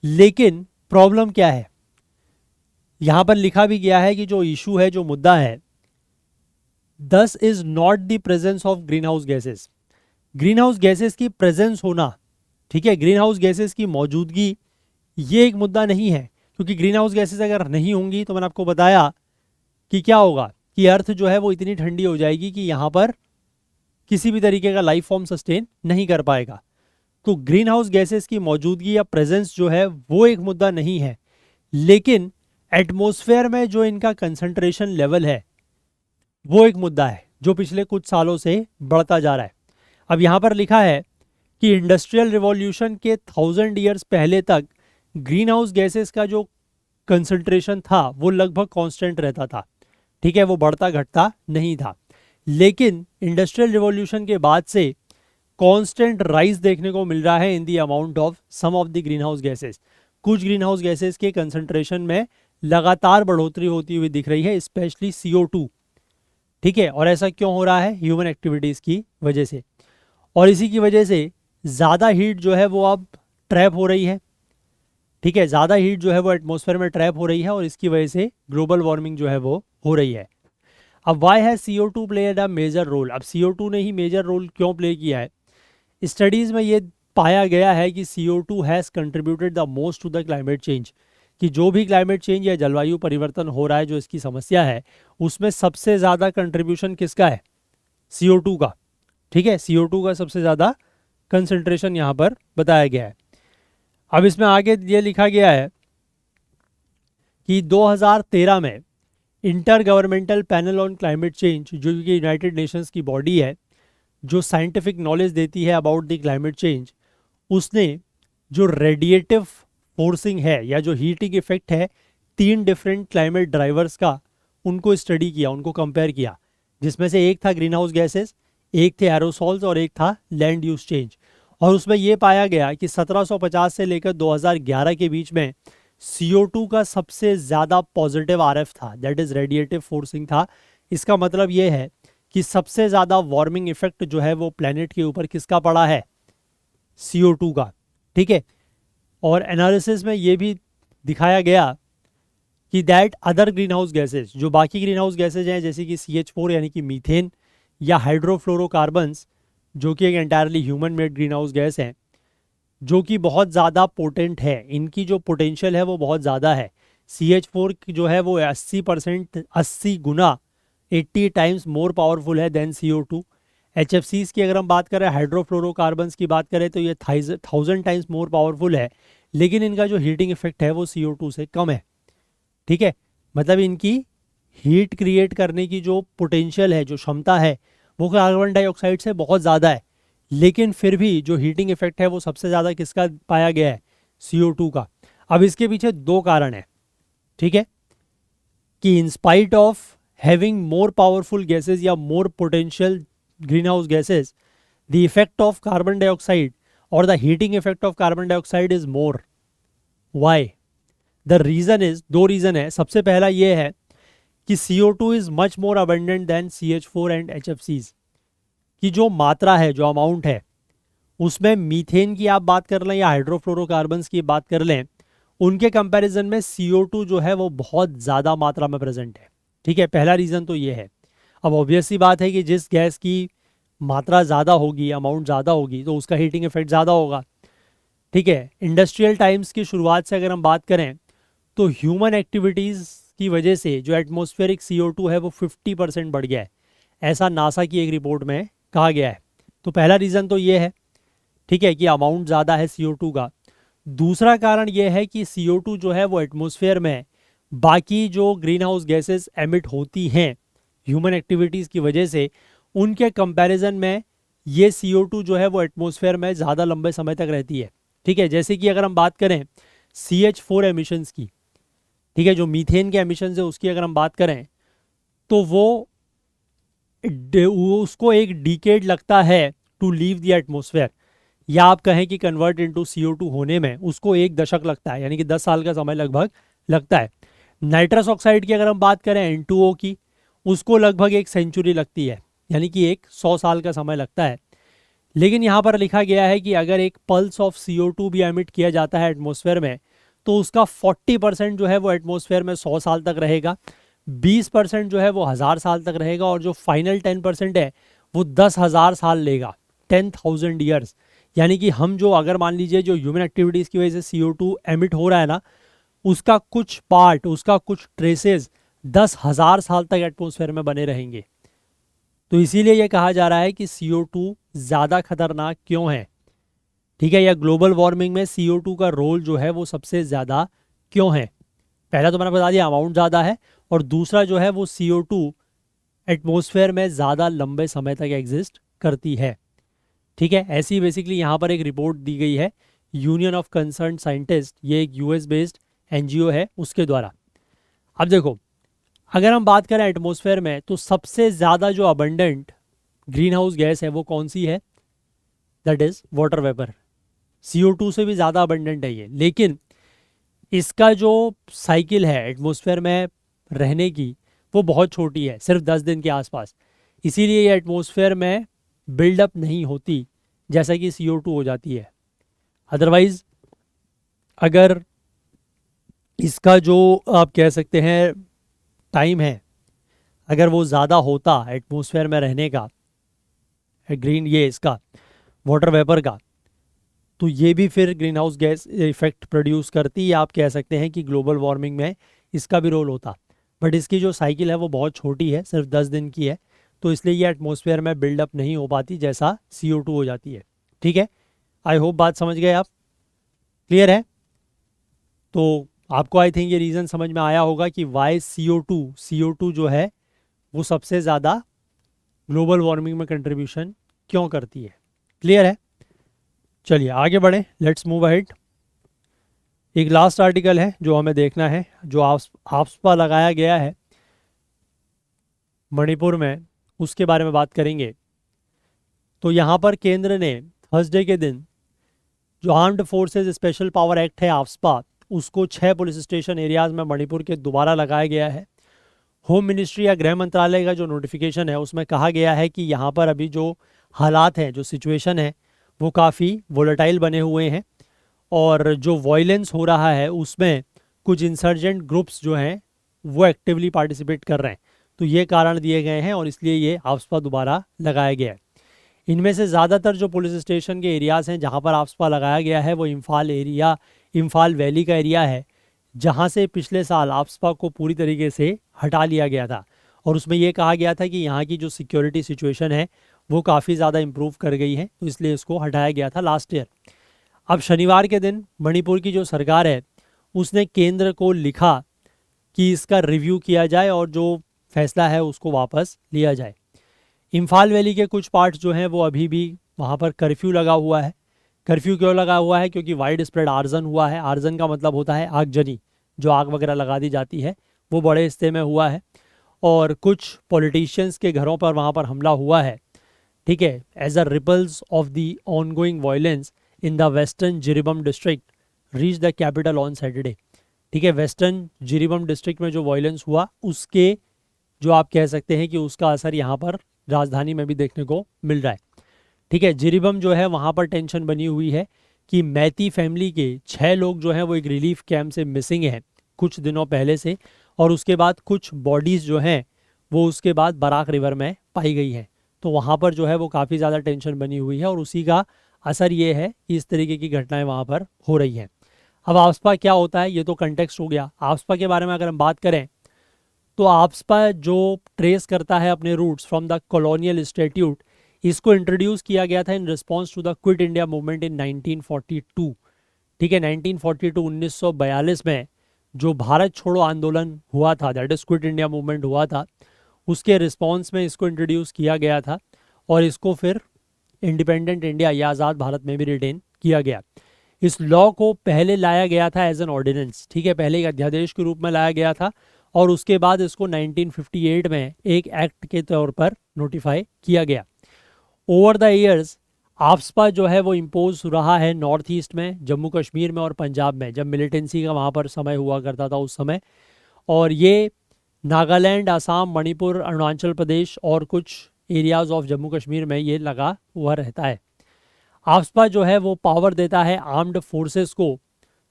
लेकिन प्रॉब्लम क्या है, यहाँ पर लिखा भी गया है कि जो इशू है, जो मुद्दा है, दस is not the presence of green house gases. Green house gases की प्रेजेंस होना, ठीक है, ग्रीन हाउस गैसेस की मौजूदगी, ये एक मुद्दा नहीं है। क्योंकि ग्रीन हाउस गैसेस अगर नहीं होंगी तो मैंने आपको बताया कि क्या होगा कि अर्थ जो है वो इतनी ठंडी हो जाएगी कि यहाँ पर किसी भी तरीके का लाइफ फॉर्म सस्टेन नहीं कर पाएगा। तो ग्रीन हाउस गैसेस की मौजूदगी या प्रेजेंस जो है वो एक मुद्दा नहीं है, लेकिन एटमॉस्फेयर में जो इनका कंसंट्रेशन लेवल है वो एक मुद्दा है जो पिछले कुछ सालों से बढ़ता जा रहा है। अब यहाँ पर लिखा है कि इंडस्ट्रियल रिवॉल्यूशन के 1000 ईयर्स पहले तक ग्रीन हाउस गैसेस का जो कंसंट्रेशन था वो लगभग कांस्टेंट रहता था, ठीक है, वो बढ़ता घटता नहीं था। लेकिन इंडस्ट्रियल रिवॉल्यूशन के बाद से कांस्टेंट राइज देखने को मिल रहा है in the amount of some of the greenhouse gases. कुछ ग्रीन हाउस गैसेस के कंसंट्रेशन में लगातार बढ़ोतरी होती हुई दिख रही है, स्पेशली CO2, ठीक है। और ऐसा क्यों हो रहा है, ह्यूमन एक्टिविटीज़ की वजह से, और इसी की वजह से ज़्यादा हीट जो है वो अब ट्रैप हो रही है, ठीक है, ज़्यादा हीट जो है वो एटमॉस्फेयर में ट्रैप हो रही है, और इसकी वजह से ग्लोबल वार्मिंग जो है वो हो रही है। अब why has CO2 played a major role, अब CO2 ने ही मेजर रोल क्यों प्ले किया है। स्टडीज़ में ये पाया गया है कि CO2 has contributed the most to the climate change, कि जो भी क्लाइमेट चेंज या जलवायु परिवर्तन हो रहा है, जो इसकी समस्या है, उसमें सबसे ज़्यादा कंट्रीब्यूशन किसका है, CO2 का, ठीक है, CO2 का सबसे ज़्यादा कंसंट्रेशन यहाँ पर बताया गया है। अब इसमें आगे ये लिखा गया है कि 2013 में inter governmental panel on climate change, जो कि यूनाइटेड नेशंस की बॉडी है जो साइंटिफिक नॉलेज देती है अबाउट द क्लाइमेट चेंज, उसने जो रेडिएटिव फोर्सिंग है या जो हीटिंग इफेक्ट है 3 डिफरेंट क्लाइमेट ड्राइवर्स का, उनको स्टडी किया, उनको कंपेयर किया, जिसमें से एक था ग्रीन हाउस गैसेस, एक थे एरोसॉल्स और एक था लैंड यूज चेंज। और उसमें ये पाया गया कि 1750 से लेकर 2011 के बीच में CO2 का सबसे ज़्यादा पॉजिटिव RF था, दैट इज़ रेडिएटिव फोर्सिंग था। इसका मतलब ये है कि सबसे ज़्यादा वार्मिंग इफेक्ट जो है वो प्लेनेट के ऊपर किसका पड़ा है, CO2 का। ठीक है, और एनालिसिस में ये भी दिखाया गया कि that other green house gases, जो बाकी ग्रीन हाउस गैसेज हैं जैसे कि CH4 यानी कि मीथेन या हाइड्रोफ्लोरोकार्बन्स, जो कि एक entirely human made green house gas हैं, जो कि बहुत ज़्यादा पोटेंट है, इनकी जो पोटेंशियल है वो बहुत ज़्यादा है। CH4 की जो है वो 80% 80 गुना 80 टाइम्स मोर पावरफुल है देन CO2। HFCs की अगर हम बात करें, हाइड्रोफ्लोरोकार्बन्स की बात करें, तो ये 1000 टाइम्स मोर पावरफुल है, लेकिन इनका जो हीटिंग इफेक्ट है वो CO2 से कम है। ठीक है, मतलब इनकी हीट क्रिएट करने की जो पोटेंशियल है, जो क्षमता है, वो कार्बन डाइऑक्साइड से बहुत ज़्यादा है, लेकिन फिर भी जो हीटिंग इफेक्ट है वो सबसे ज़्यादा किसका पाया गया है, CO2 का। अब इसके पीछे दो कारण है, ठीक है, कि in spite of having more powerful gases या more potential greenhouse gases, the effect of carbon dioxide और the heating effect of carbon dioxide is more. Why? The reason is, दो रीज़न है। सबसे पहला ये है कि CO2 is much more abundant than CH4 and HFCs की जो मात्रा है, जो अमाउंट है, उसमें मीथेन की आप बात कर लें या हाइड्रोफ्लोरोकार्बन्स की बात कर लें, उनके कंपैरिजन में CO2 जो है वो बहुत ज़्यादा मात्रा में प्रेजेंट है। ठीक है, पहला रीज़न तो ये है। अब ऑब्वियस सी बात है कि जिस गैस की मात्रा ज़्यादा होगी, अमाउंट ज़्यादा होगी, तो उसका हीटिंग इफेक्ट ज़्यादा होगा। ठीक है, इंडस्ट्रियल टाइम्स की शुरुआत से अगर हम बात करें तो ह्यूमन एक्टिविटीज़ की वजह से जो एटमॉस्फेरिक CO2 है वो 50% बढ़ गया है, ऐसा नासा की एक रिपोर्ट में कहा गया है। तो पहला रीज़न तो ये है, ठीक है, कि अमाउंट ज़्यादा है CO2 का। दूसरा कारण ये है कि CO2 जो है वो एटमॉस्फेयर में बाकी जो ग्रीन हाउस गैसेस एमिट होती हैं ह्यूमन एक्टिविटीज़ की वजह से, उनके कंपैरिजन में ये CO2 जो है वो एटमॉस्फेयर में ज़्यादा लंबे समय तक रहती है। ठीक है, जैसे कि अगर हम बात करें CH4 एमिशंस की, ठीक है, जो मीथेन के एमिशंस है उसकी अगर हम बात करें, तो वो उसको एक डिकेड लगता है टू लीव द एटमॉस्फेयर, या आप कहें कि कन्वर्ट इनटू CO2 होने में उसको 1 दशक लगता है, यानी कि 10 साल का समय लगभग लगता है। नाइट्रस ऑक्साइड की अगर हम बात करें N2O की, उसको लगभग 1 सेंचुरी लगती है, यानी कि 100 साल का समय लगता है। लेकिन यहाँ पर लिखा गया है कि अगर एक पल्स ऑफ CO2 भी एमिट किया जाता है एटमॉस्फेयर में, तो उसका 40% जो है वो एटमॉस्फेयर में 100 साल तक रहेगा, 20% जो है वो 1000 साल तक रहेगा, और जो फाइनल 10% है वो 10,000 साल लेगा, 10,000 ईयर्स। यानी कि हम जो, अगर मान लीजिए जो ह्यूमन एक्टिविटीज़ की वजह से CO2 एमिट हो रहा है ना, उसका कुछ पार्ट, उसका कुछ ट्रेसेस 10,000 साल तक एटमॉस्फेयर में बने रहेंगे। तो इसीलिए यह कहा जा रहा है कि CO2 ज़्यादा खतरनाक क्यों है, ठीक है, या ग्लोबल वार्मिंग में CO2 का रोल जो है वो सबसे ज़्यादा क्यों है। पहला तो मैंने बता दिया, अमाउंट ज़्यादा है, और दूसरा जो है वो CO2 एटमॉस्फेयर में ज़्यादा लंबे समय तक एग्जिस्ट करती है। ठीक है, ऐसी बेसिकली यहाँ पर एक रिपोर्ट दी गई है यूनियन ऑफ कंसर्न साइंटिस्ट, ये एक US बेस्ड NGO है, उसके द्वारा। अब देखो, अगर हम बात करें एटमॉस्फेयर में, तो सबसे ज़्यादा जो अबंडेंट ग्रीन हाउस गैस है वो कौन सी है, that is water vapour. CO2 से भी ज़्यादा अबंडेंट है ये, लेकिन इसका जो साइकिल है एटमॉस्फेयर में रहने की वो बहुत छोटी है, सिर्फ 10 दिन के आसपास। इसीलिए ये एटमॉस्फेयर में बिल्डअप नहीं होती जैसा कि CO2 हो जाती है। अदरवाइज अगर इसका जो आप कह सकते हैं टाइम है, अगर वो ज़्यादा होता एटमॉस्फेयर में रहने का, ग्रीन ये इसका वाटर वेपर का, तो ये भी फिर green house gas effect produce करती, या आप कह सकते हैं कि ग्लोबल वार्मिंग में इसका भी रोल होता। बट इसकी जो साइकिल है वो बहुत छोटी है, सिर्फ 10 दिन की है, तो इसलिए ये एटमॉस्फेयर में बिल्डअप नहीं हो पाती जैसा CO2 हो जाती है। ठीक है, आई होप बात समझ गए आप, क्लियर है। तो आपको आई थिंक ये रीज़न समझ में आया होगा कि वाई CO2 जो है वो सबसे ज़्यादा ग्लोबल वार्मिंग में कंट्रीब्यूशन क्यों करती है। क्लियर है, चलिए आगे बढ़ें, लेट्स मूव अहेड। एक लास्ट आर्टिकल है जो हमें देखना है, जो आप्स पर लगाया गया है, मणिपुर में, उसके बारे में बात करेंगे। तो यहाँ पर केंद्र ने थर्सडे के दिन जो armed forces special power act है आफ्सपा, उसको 6 पुलिस स्टेशन एरियाज में मणिपुर के दोबारा लगाया गया है। होम मिनिस्ट्री या गृह मंत्रालय का जो नोटिफिकेशन है उसमें कहा गया है कि यहाँ पर अभी जो हालात हैं, जो सिचुएशन है, वो काफ़ी वोलेटाइल बने हुए हैं और जो वायलेंस हो रहा है उसमें कुछ इंसर्जेंट ग्रुप्स जो हैं वो एक्टिवली पार्टिसिपेट कर रहे हैं। तो ये कारण दिए गए हैं और इसलिए ये आफ्सपा दोबारा लगाया गया है। इनमें से ज़्यादातर जो पुलिस स्टेशन के एरियाज़ हैं जहाँ पर आफ्सपा लगाया गया है वो इम्फाल वैली का एरिया है, जहाँ से पिछले साल आफ्सपा को पूरी तरीके से हटा लिया गया था और उसमें ये कहा गया था कि यहाँ की जो सिक्योरिटी सिचुएशन है वो काफ़ी ज़्यादा इम्प्रूव कर गई है, तो इसलिए इसको हटाया गया था लास्ट ईयर। अब शनिवार के दिन मणिपुर की जो सरकार है उसने केंद्र को लिखा कि इसका रिव्यू किया जाए और जो फैसला है उसको वापस लिया जाए। इम्फाल वैली के कुछ पार्ट्स जो हैं वो अभी भी वहाँ पर कर्फ्यू लगा हुआ है। कर्फ्यू क्यों लगा हुआ है? क्योंकि वाइड स्प्रेड आर्सन हुआ है। आर्सन का मतलब होता है आगजनी, जो आग वगैरह लगा दी जाती है, वो बड़े हिस्से में हुआ है और कुछ पॉलिटिशियंस के घरों पर वहाँ पर हमला हुआ है। ठीक है, as a ripples of the ongoing violence in the western Jiribam district reach the capital on Saturday. ठीक है, वेस्टर्न जिरीबम डिस्ट्रिक्ट में जो वायलेंस हुआ उसके जो आप कह सकते हैं कि उसका असर यहाँ पर राजधानी में भी देखने को मिल रहा है। ठीक है, जिरीबम जो है वहाँ पर टेंशन बनी हुई है कि मैती फैमिली के 6 लोग जो हैं वो एक रिलीफ कैंप से मिसिंग हैं कुछ दिनों पहले से, और उसके बाद कुछ बॉडीज़ जो हैं वो उसके बाद बराक रिवर में पाई गई हैं। तो वहाँ पर जो है वो काफ़ी ज़्यादा टेंशन बनी हुई है और उसी का असर ये है कि इस तरीके की घटनाएं वहाँ पर हो रही हैं। अब आफ्सपा क्या होता है ये तो कंटेक्स्ट हो गया। आफ्सपा के बारे में अगर हम बात करें तो आफ्सपा जो ट्रेस करता है अपने roots from the colonial institute, इसको इंट्रोड्यूस किया गया था in response to the quit India movement in 1942। ठीक है, 1942 1942 में जो भारत छोड़ो आंदोलन हुआ था, that is quit India movement हुआ था, उसके रिस्पॉन्स में इसको इंट्रोड्यूस किया गया था और इसको फिर इंडिपेंडेंट इंडिया या आज़ाद भारत में भी रिटेन किया गया। इस लॉ को पहले लाया गया था एज एन ऑर्डिनेंस। ठीक है, पहले एक अध्यादेश के रूप में लाया गया था और उसके बाद इसको 1958 में एक एक्ट के तौर पर नोटिफाई किया गया। ओवर द ईयर्स आफ्सपा जो है वो इम्पोज रहा है नॉर्थ ईस्ट में, जम्मू कश्मीर में और पंजाब में, जब मिलिटेंसी का वहाँ पर समय हुआ करता था उस समय, और ये नागालैंड, असम, मणिपुर, अरुणाचल प्रदेश और कुछ एरियाज ऑफ जम्मू कश्मीर में ये लगा हुआ रहता है। आफ्सपा जो है वो पावर देता है आर्म्ड फोर्सेस को,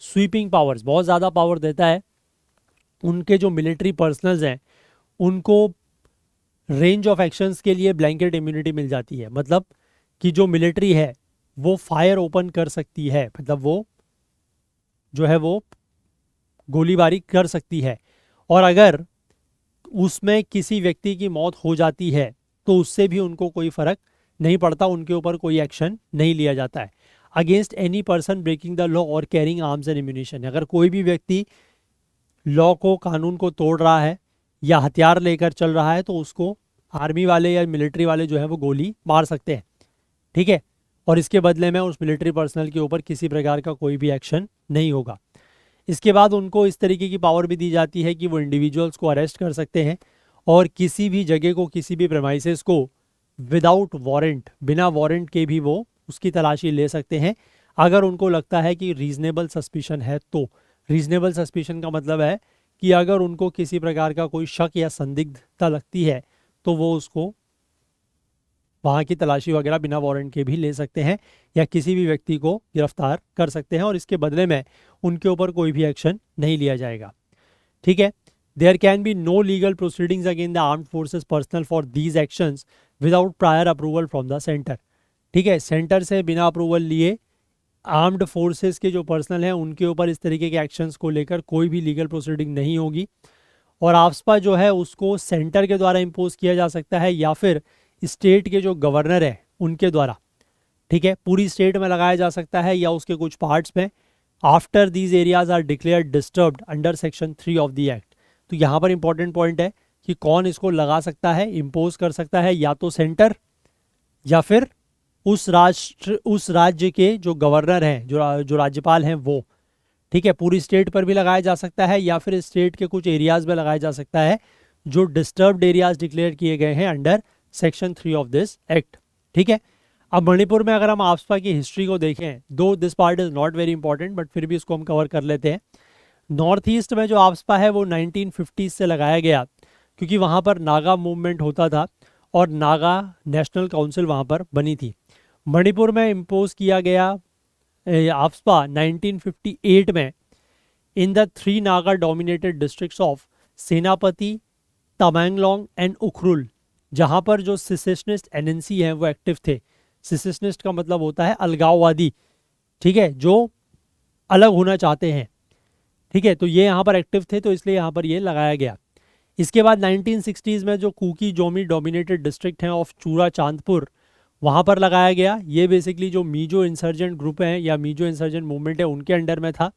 स्वीपिंग पावर्स, बहुत ज़्यादा पावर देता है। उनके जो मिलिट्री पर्सनल्स हैं उनको रेंज ऑफ एक्शंस के लिए ब्लैंकेट इम्यूनिटी मिल जाती है। मतलब कि जो मिलिट्री है वो फायर ओपन कर सकती है, मतलब वो जो है वो गोलीबारी कर सकती है, और अगर उसमें किसी व्यक्ति की मौत हो जाती है तो उससे भी उनको कोई फ़र्क नहीं पड़ता, उनके ऊपर कोई एक्शन नहीं लिया जाता है। Against any person breaking the law और कैरिंग आर्म्स एंड एम्यूनिशन, अगर कोई भी व्यक्ति लॉ को, कानून को तोड़ रहा है या हथियार लेकर चल रहा है तो उसको आर्मी वाले या मिलिट्री वाले जो है वो गोली मार सकते हैं। ठीक है, और इसके बदले में उस मिलिट्री पर्सनल के ऊपर किसी प्रकार का कोई भी एक्शन नहीं होगा। इसके बाद उनको इस तरीके की पावर भी दी जाती है कि वो इंडिविजुअल्स को अरेस्ट कर सकते हैं और किसी भी जगह को, किसी भी प्रेमाइसेस को विदाउट वारंट, बिना वारंट के भी वो उसकी तलाशी ले सकते हैं अगर उनको लगता है कि रीजनेबल सस्पिशन है। तो रीजनेबल सस्पिशन का मतलब है कि अगर उनको किसी प्रकार का कोई शक या संदिग्धता लगती है तो वो उसको वहाँ की तलाशी वगैरह बिना वारंट के भी ले सकते हैं या किसी भी व्यक्ति को गिरफ्तार कर सकते हैं और इसके बदले में उनके ऊपर कोई भी एक्शन नहीं लिया जाएगा। ठीक है, there can be no legal proceedings against the armed forces personnel for these actions without prior approval from the centre. ठीक है, सेंटर से बिना अप्रूवल लिए आर्म्ड फोर्सेस के जो पर्सनल हैं उनके ऊपर इस तरीके के एक्शंस को लेकर कोई भी लीगल प्रोसीडिंग नहीं होगी और आफ्सपा जो है उसको सेंटर के द्वारा इम्पोज किया जा सकता है या फिर स्टेट के जो गवर्नर है उनके द्वारा। ठीक है, पूरी स्टेट में लगाया जा सकता है या उसके कुछ पार्ट्स में, after these areas are declare disturbed under section 3 of the act. तो यहाँ पर इंपॉर्टेंट पॉइंट है कि कौन इसको लगा सकता है, इम्पोज कर सकता है, या तो सेंटर या फिर उस राज्य के जो गवर्नर हैं, जो राज्यपाल हैं वो। ठीक है, पूरी स्टेट पर भी लगाया जा सकता है या फिर स्टेट के कुछ एरियाज में लगाया जा सकता है। जो डिस्टर्ब्ड एरियाज डिक्लेयर किए गए हैं under section 3 of this act. ठीक है, अब मणिपुर में अगर हम आफ्सपा की हिस्ट्री को देखें, दो this part is not very important but फिर भी इसको हम कवर कर लेते हैं। नॉर्थ ईस्ट में जो आफ्सपा है वो 1950 से लगाया गया, क्योंकि वहाँ पर नागा मूवमेंट होता था और नागा नेशनल काउंसिल वहाँ पर बनी थी। मणिपुर में इम्पोज किया गया आफ्सपा 1958 में in the 3 Naga dominated districts of सेनापति, तमेंगलोंग एंड उखरुल, जहाँ पर जो सिसेशनिस्ट एनएनसी हैं वो एक्टिव थे। सिसेशनिस्ट का मतलब होता है अलगाववादी, ठीक है, जो अलग होना चाहते हैं। ठीक है, तो ये यहाँ पर एक्टिव थे, तो इसलिए यहाँ पर ये लगाया गया। इसके बाद 1960s में जो कुकी जोमी डोमिनेटेड डिस्ट्रिक्ट हैं ऑफ चूरा चांदपुर, वहाँ पर लगाया गया। ये बेसिकली जो मीजो इंसर्जेंट ग्रुप हैं या मीजो इंसर्जेंट मूवमेंट है उनके अंडर में था।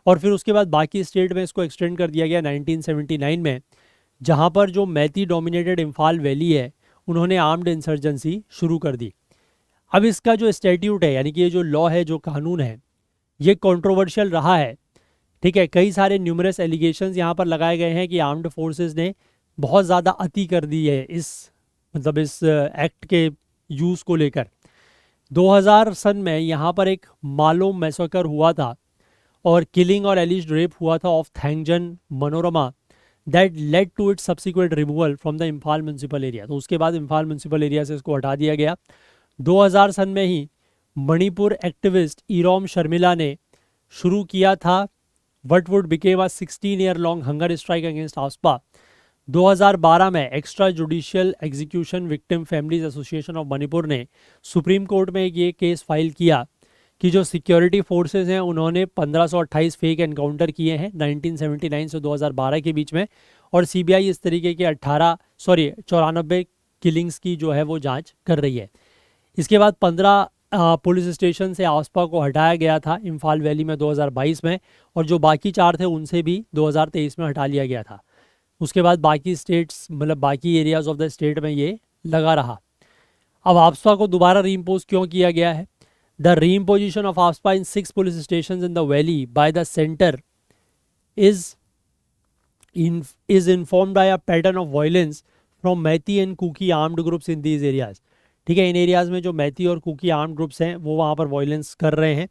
और फिर उसके बाद बाकी स्टेट में इसको एक्सटेंड कर दिया गया 1979 में, जहाँ पर जो मैती डोमिनेटेड इम्फाल वैली है उन्होंने आर्म्ड इंसर्जेंसी शुरू कर दी। अब इसका जो स्टैट्यूट है, यानी कि ये जो लॉ है, जो कानून है, ये कंट्रोवर्शियल रहा है। ठीक है, कई सारे न्यूमरस एलिगेशंस यहाँ पर लगाए गए हैं कि आर्म्ड फोर्सेस ने बहुत ज़्यादा अति कर दी है इस एक्ट के यूज़ को लेकर। 2000 सन में यहाँ पर एक मालो मैसेकर हुआ था और किलिंग और एलिज्ड रेप हुआ था of Thangjam Manorama, that led to it subsequent removal from the Imphal municipal area. तो उसके बाद इम्फाल म्यूनसिपल एरिया से इसको हटा दिया गया। 2000 सन में ही मणिपुर एक्टिविस्ट इरोम शर्मिला ने शुरू किया था what would became a 16-year long hunger strike against AFSPA. 2012 में extra judicial execution victim families association of Manipur ने सुप्रीम कोर्ट में ये केस फाइल किया कि जो सिक्योरिटी फोर्सेस हैं उन्होंने 1528 फेक एनकाउंटर किए हैं 1979 से 2012 के बीच में, और सीबीआई इस तरीके के 94 किलिंग्स की जो है वो जांच कर रही है। इसके बाद 15 पुलिस स्टेशन से आफ्सपा को हटाया गया था इम्फाल वैली में 2022 में, और जो बाकी 4 थे उनसे भी 2023 में हटा लिया गया था। उसके बाद बाकी स्टेट्स, मतलब बाकी एरियाज ऑफ द स्टेट में ये लगा रहा। अब आफ्सपा को दोबारा रीइम्पोज क्यों किया गया है? The reimposition of AFSPA in 6 police station in the valley by the centre is informed by a pattern of violence from Meitei and Kuki armed groups in these areas. ठीक है, इन एरियाज़ में जो मैती और कुकी आर्म्ड ग्रुप्स हैं वो वहाँ पर violence कर रहे हैं।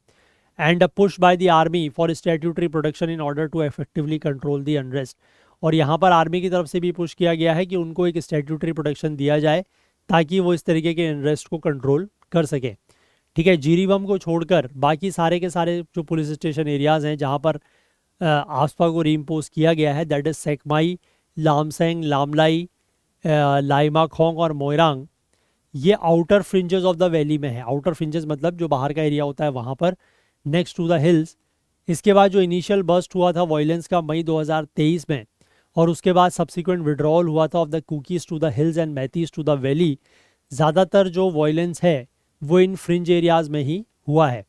And a push by the army for statutory protection in order to effectively control the unrest. और यहाँ पर आर्मी की तरफ से भी पुश किया गया है कि उनको एक स्टैट्यूटरी प्रोटेक्शन दिया जाए ताकि वो इस तरीके के अनरेस्ट को कंट्रोल कर सके। ठीक है, जीरीबम को छोड़कर बाकी सारे के सारे जो पुलिस स्टेशन एरियाज़ हैं जहाँ पर आफ्सपा को रीइम्पोज किया गया है, दैट इज़ सेकमाई, लामसेंग, लामलाई, लाइमाखोंग और मोइरांग, ये outer fringes of the valley में है। आउटर फ्रिंजेस मतलब जो बाहर का एरिया होता है वहाँ पर, नेक्स्ट टू द हिल्स। इसके बाद जो इनिशियल बर्स्ट हुआ था वायलेंस का मई 2023 में, और उसके बाद सब्सिक्वेंट विड्रॉल हुआ था of the Kukis to the hills and Meiteis to the valley. ज़्यादातर जो वायलेंस है वो इन फ्रिंज एरियाज़ में ही हुआ है।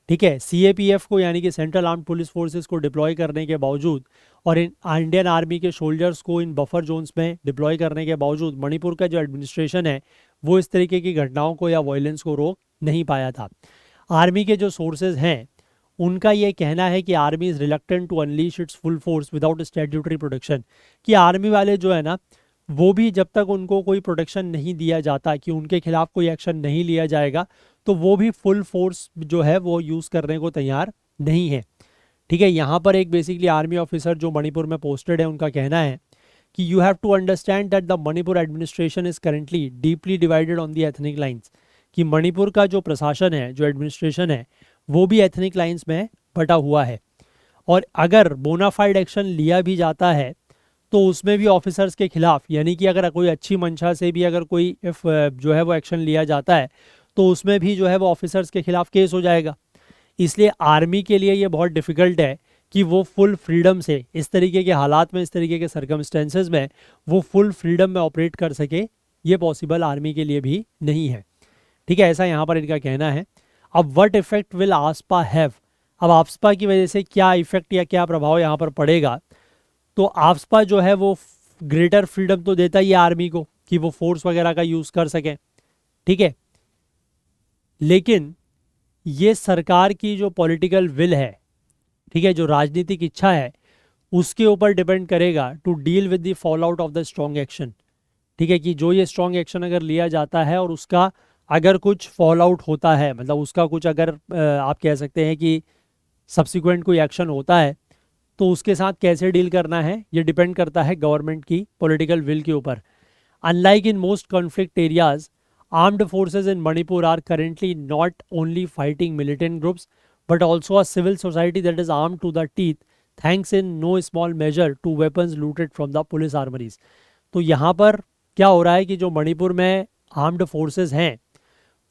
ठीक है, सीएपीएफ को यानी कि सेंट्रल आर्म्ड पुलिस फोर्सेस को डिप्लॉय करने के बावजूद और इन इंडियन आर्मी के सोल्जर्स को इन बफर जोन्स में डिप्लॉय करने के बावजूद मणिपुर का जो एडमिनिस्ट्रेशन है वो इस तरीके की घटनाओं को या वायलेंस को रोक नहीं पाया था। आर्मी के जो सोर्सेज हैं उनका ये कहना है कि army is reluctant to unleash its full force without statutory protection, कि आर्मी वाले जो है ना वो भी जब तक उनको कोई प्रोटेक्शन नहीं दिया जाता, कि उनके खिलाफ कोई एक्शन नहीं लिया जाएगा, तो वो भी फुल फोर्स जो है वो यूज़ करने को तैयार नहीं है। ठीक है, यहाँ पर एक बेसिकली आर्मी ऑफिसर जो मणिपुर में पोस्टेड है उनका कहना है कि you have to understand that the Manipur administration is currently deeply divided on the ethnic lines, कि मणिपुर का जो प्रशासन है, जो एडमिनिस्ट्रेशन है, वो भी एथनिक लाइन्स में बटा हुआ है। और अगर बोनाफाइड एक्शन लिया भी जाता है तो उसमें भी ऑफिसर्स के खिलाफ, यानी कि अगर कोई अच्छी मंशा से भी अगर कोई जो है वो एक्शन लिया जाता है तो उसमें भी जो है वो ऑफिसर्स के खिलाफ केस हो जाएगा। इसलिए आर्मी के लिए ये बहुत डिफ़िकल्ट है कि वो फुल फ्रीडम से इस तरीके के हालात में, इस तरीके के सर्कमस्टेंसेस में वो फुल फ्रीडम में ऑपरेट कर सके, ये पॉसिबल आर्मी के लिए भी नहीं है। ठीक है, ऐसा यहाँ पर इनका कहना है। अब what effect will AFSPA have, अब आफ्सपा की वजह से क्या इफेक्ट या क्या प्रभाव यहाँ पर पड़ेगा? तो आफ्सपा जो है वो ग्रेटर फ्रीडम तो देता ही है आर्मी को कि वो फोर्स वगैरह का यूज़ कर सकें। ठीक है, लेकिन ये सरकार की जो पॉलिटिकल विल है, ठीक है, जो राजनीतिक इच्छा है, उसके ऊपर डिपेंड करेगा to deal with the fallout of the strong action. ठीक है, कि जो ये स्ट्रॉन्ग एक्शन अगर लिया जाता है और उसका अगर कुछ फॉल आउट होता है, मतलब उसका कुछ अगर आप कह सकते हैं कि सब्सिक्वेंट कोई एक्शन होता है, तो उसके साथ कैसे डील करना है ये डिपेंड करता है गवर्नमेंट की पॉलिटिकल विल के ऊपर। Unlike in most conflict areas, armed forces in Manipur are currently not only fighting militant groups but also a civil society that is armed to the teeth, thanks in no small measure to weapons looted from the police armories। तो यहाँ पर क्या हो रहा है कि जो मणिपुर में आर्म्ड फोर्सेस हैं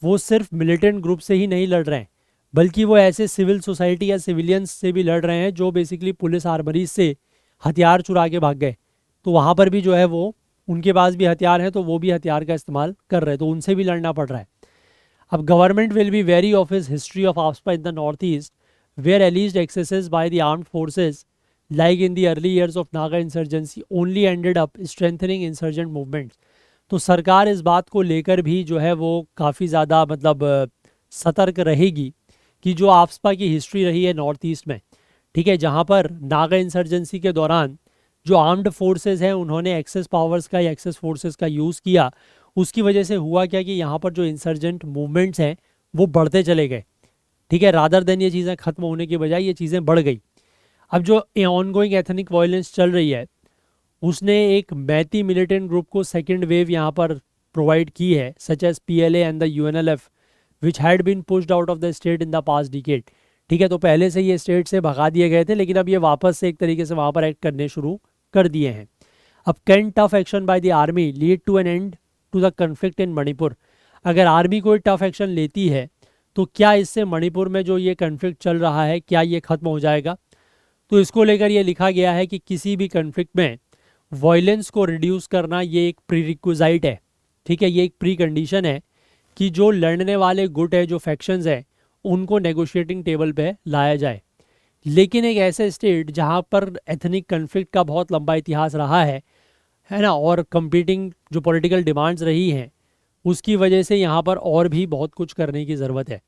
वो सिर्फ मिलिटेंट ग्रुप से ही नहीं लड़ रहे हैं, बल्कि वो ऐसे सिविल सोसाइटी या सिविलियंस से भी लड़ रहे हैं जो बेसिकली पुलिस आर्मरीज से हथियार चुरा के भाग गए। तो वहाँ पर भी जो है वो उनके पास भी हथियार हैं, तो वो भी हथियार का इस्तेमाल कर रहे हैं, तो उनसे भी लड़ना पड़ रहा है। अब government will be very of his history of AFSPA in the north east where alleged excesses by the armed forces like in the early years of Naga insurgency only ended up strengthening insurgent movements. तो सरकार इस बात को लेकर भी जो है वो काफ़ी ज़्यादा मतलब सतर्क रहेगी कि जो आफ्सपा की हिस्ट्री रही है नॉर्थ ईस्ट में, ठीक है, जहाँ पर नागा इंसर्जेंसी के दौरान जो आर्म्ड फोर्सेस हैं उन्होंने एक्सेस पावर्स का या एक्सेस फोर्सेस का यूज़ किया, उसकी वजह से हुआ क्या कि यहाँ पर जो इंसर्जेंट मूवमेंट्स हैं वो बढ़ते चले गए। ठीक है, रादर देन ये चीज़ें ख़त्म होने के बजाय ये चीज़ें बढ़ गई। अब जो ऑनगोइंग एथनिक वायलेंस चल रही है उसने एक मैती मिलिटेंट ग्रुप को सेकेंड वेव यहाँ पर प्रोवाइड की है, such as PLA and the UNLF which had been pushed out of the state in the past decade. ठीक है, तो पहले से ये स्टेट से भगा दिए गए थे, लेकिन अब ये वापस से एक तरीके से वहाँ पर एक्ट करने शुरू कर दिए हैं। अब can tough action by the army lead to an end to the conflict in Manipur. अगर आर्मी कोई टफ एक्शन लेती है तो क्या इससे मणिपुर में जो ये कन्फ्लिक्ट चल रहा है क्या ये ख़त्म हो जाएगा? तो इसको लेकर ये लिखा गया है कि किसी भी कन्फ्लिक्ट में वायलेंस को रिड्यूस करना ये एक प्रीरिक्विजाइट है। ठीक है, ये एक प्री कंडीशन है कि जो लड़ने वाले गुट है, जो फैक्शंस हैं, उनको नेगोशिएटिंग टेबल पे लाया जाए। लेकिन एक ऐसे स्टेट जहाँ पर एथनिक कन्फ्लिक्ट का बहुत लंबा इतिहास रहा है ना, और कंपीटिंग जो पॉलिटिकल डिमांड्स रही हैं उसकी वजह से यहाँ पर और भी बहुत कुछ करने की ज़रूरत है।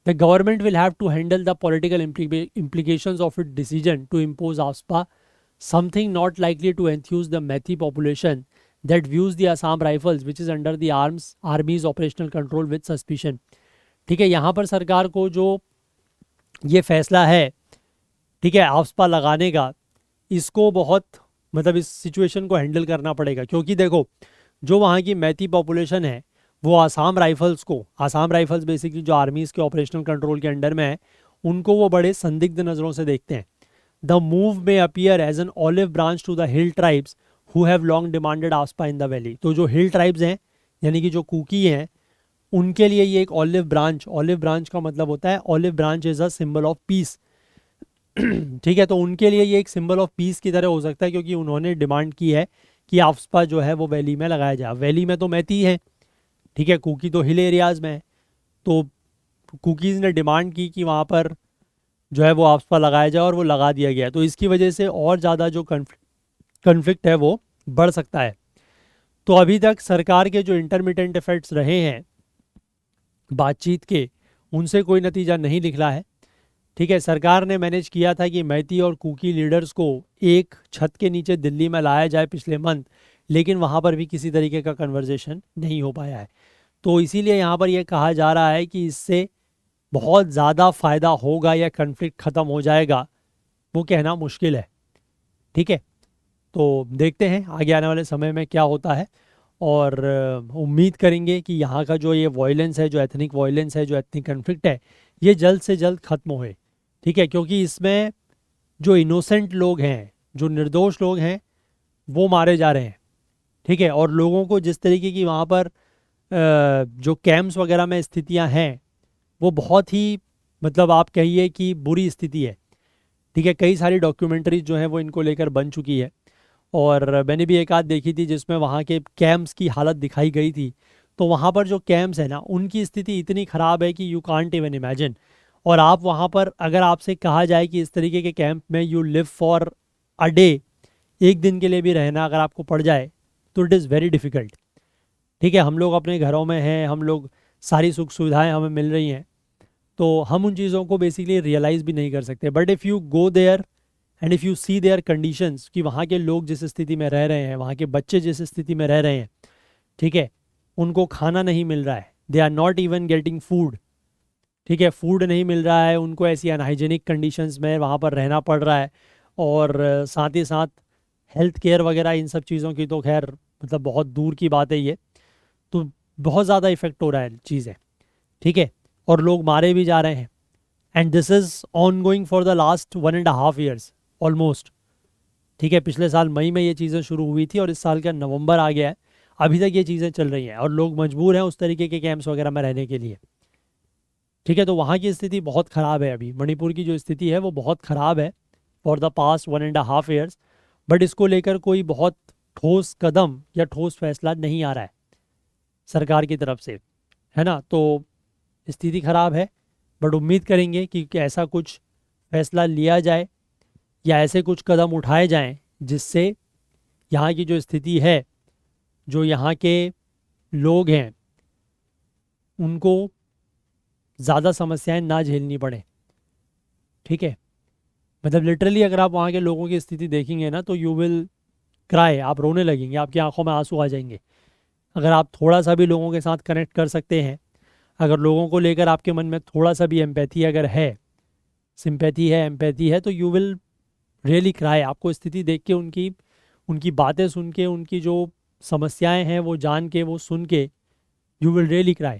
The government will have to handle the political implications of it decision to impose AFSPA, something not likely to enthuse the Methi population that views the Assam Rifles which is under the army's operational control with suspicion। ठीक है, यहाँ पर सरकार को जो ये फैसला है, ठीक है, आफ्सपा लगाने का, इसको बहुत मतलब इस सिचुएशन को हैंडल करना पड़ेगा, क्योंकि देखो जो वहाँ की मैती पॉपुलेशन है वो आसाम राइफल्स को, आसाम राइफल्स बेसिकली जो आर्मीज़ के ऑपरेशनल कंट्रोल के अंडर में है, उनको वो बड़े संदिग्ध नज़रों से देखते हैं। The move may appear as an olive branch to the hill tribes who have long demanded AFSPA in the valley। तो जो हिल ट्राइब्स हैं यानी कि जो कुकी हैं उनके लिए ये एक ऑलिव ब्रांच का मतलब होता है, olive branch is a symbol of peace. ठीक है, तो उनके लिए ये एक सिंबल ऑफ पीस की तरह हो सकता है, क्योंकि उन्होंने डिमांड की है कि आफ्सपा जो है वो वैली में लगाया जाए। वैली में तो मैती है, ठीक है, कुकी तो हिल एरियाज़ में है, तो कुकीज़ ने डिमांड की कि वहाँ पर जो है वो आफ्सपा लगाया जाए और वो लगा दिया गया। तो इसकी वजह से और ज़्यादा जो कन्फ्लिक्ट है वो बढ़ सकता है। तो अभी तक सरकार के जो इंटरमिटेंट इफेक्ट्स रहे हैं बातचीत के, उनसे कोई नतीजा नहीं निकला है। ठीक है, सरकार ने मैनेज किया था कि मैती और कुकी लीडर्स को एक छत के नीचे दिल्ली में लाया जाए पिछले मंथ, लेकिन वहाँ पर भी किसी तरीके का कन्वर्जेशन नहीं हो पाया है। तो इसीलिए यहाँ पर यह कहा जा रहा है कि इससे बहुत ज़्यादा फ़ायदा होगा या कन्फ्लिक्ट ख़त्म हो जाएगा, वो कहना मुश्किल है। ठीक है, तो देखते हैं आगे आने वाले समय में क्या होता है, और उम्मीद करेंगे कि यहाँ का जो ये वायलेंस है, जो एथनिक वायलेंस है, जो एथनिक कन्फ्लिक्ट है, ये जल्द से जल्द ख़त्म होए। ठीक है, क्योंकि इसमें जो इनोसेंट लोग हैं, जो निर्दोष लोग हैं, वो मारे जा रहे हैं। ठीक है, और लोगों को जिस तरीके की वहाँ पर जो कैंप्स वगैरह में स्थितियाँ हैं वो बहुत ही मतलब आप कहिए कि बुरी स्थिति है। ठीक है, कई सारी डॉक्यूमेंट्रीज जो हैं वो इनको लेकर बन चुकी है, और मैंने भी एक आध देखी थी जिसमें वहाँ के कैंप्स की हालत दिखाई गई थी। तो वहाँ पर जो कैंप्स है ना, उनकी स्थिति इतनी ख़राब है कि यू कांट इवन इमेजिन। और आप वहाँ पर अगर आपसे कहा जाए कि इस तरीके के कैंप में you live for a day, एक दिन के लिए भी रहना अगर आपको पड़ जाए, तो इट इज़ वेरी डिफ़िकल्ट। ठीक है, हम लोग अपने घरों में हैं, हम लोग सारी सुख सुविधाएं हमें मिल रही हैं, तो हम उन चीज़ों को बेसिकली रियलाइज़ भी नहीं कर सकते। But if you go there and if you see their conditions कि वहाँ के लोग जिस स्थिति में रह रहे हैं, वहाँ के बच्चे जिस स्थिति में रह रहे हैं, ठीक है, उनको खाना नहीं मिल रहा है, they are not even getting food, ठीक है, फूड नहीं मिल रहा है उनको, ऐसी अनहाइजेनिक कंडीशंस में वहाँ पर रहना पड़ रहा है, और साथ ही साथ हेल्थ केयर वगैरह इन सब चीज़ों की तो खैर मतलब बहुत दूर की बात है ये, तो बहुत ज़्यादा इफेक्ट हो रहा है चीज़ें, ठीक है, और लोग मारे भी जा रहे हैं। And this is on going for the last 1.5 years almost, ठीक है, पिछले साल मई में ये चीज़ें शुरू हुई थी और इस साल का नवंबर आ गया है, अभी तक ये चीज़ें चल रही हैं और लोग मजबूर हैं उस तरीके के कैंप्स वगैरह में रहने के लिए, ठीक है। तो वहाँ की स्थिति बहुत ख़राब है, अभी मणिपुर की जो स्थिति है वो बहुत ख़राब है for the past 1.5 years, but इसको लेकर कोई बहुत ठोस कदम या ठोस फैसला नहीं आ रहा है सरकार की तरफ से, है ना। तो स्थिति ख़राब है, बट उम्मीद करेंगे कि ऐसा कुछ फैसला लिया जाए या ऐसे कुछ कदम उठाए जाएं जिससे यहाँ की जो स्थिति है, जो यहाँ के लोग हैं, उनको ज़्यादा समस्याएं ना झेलनी पड़े, ठीक है। मतलब लिटरली अगर आप वहाँ के लोगों की स्थिति देखेंगे ना तो यू विल क्राई, आप रोने लगेंगे, आपकी आंखों में आंसू आ जाएंगे। अगर आप थोड़ा सा भी लोगों के साथ कनेक्ट कर सकते हैं, अगर लोगों को लेकर आपके मन में थोड़ा सा भी एम्पैथी अगर है, सिंपैथी है, एम्पैथी है, तो यू विल रियली क्राई। आपको स्थिति देख के, उनकी उनकी बातें सुन के, उनकी जो समस्याएं हैं वो जान के, वो सुन के, यू विल रियली क्राई,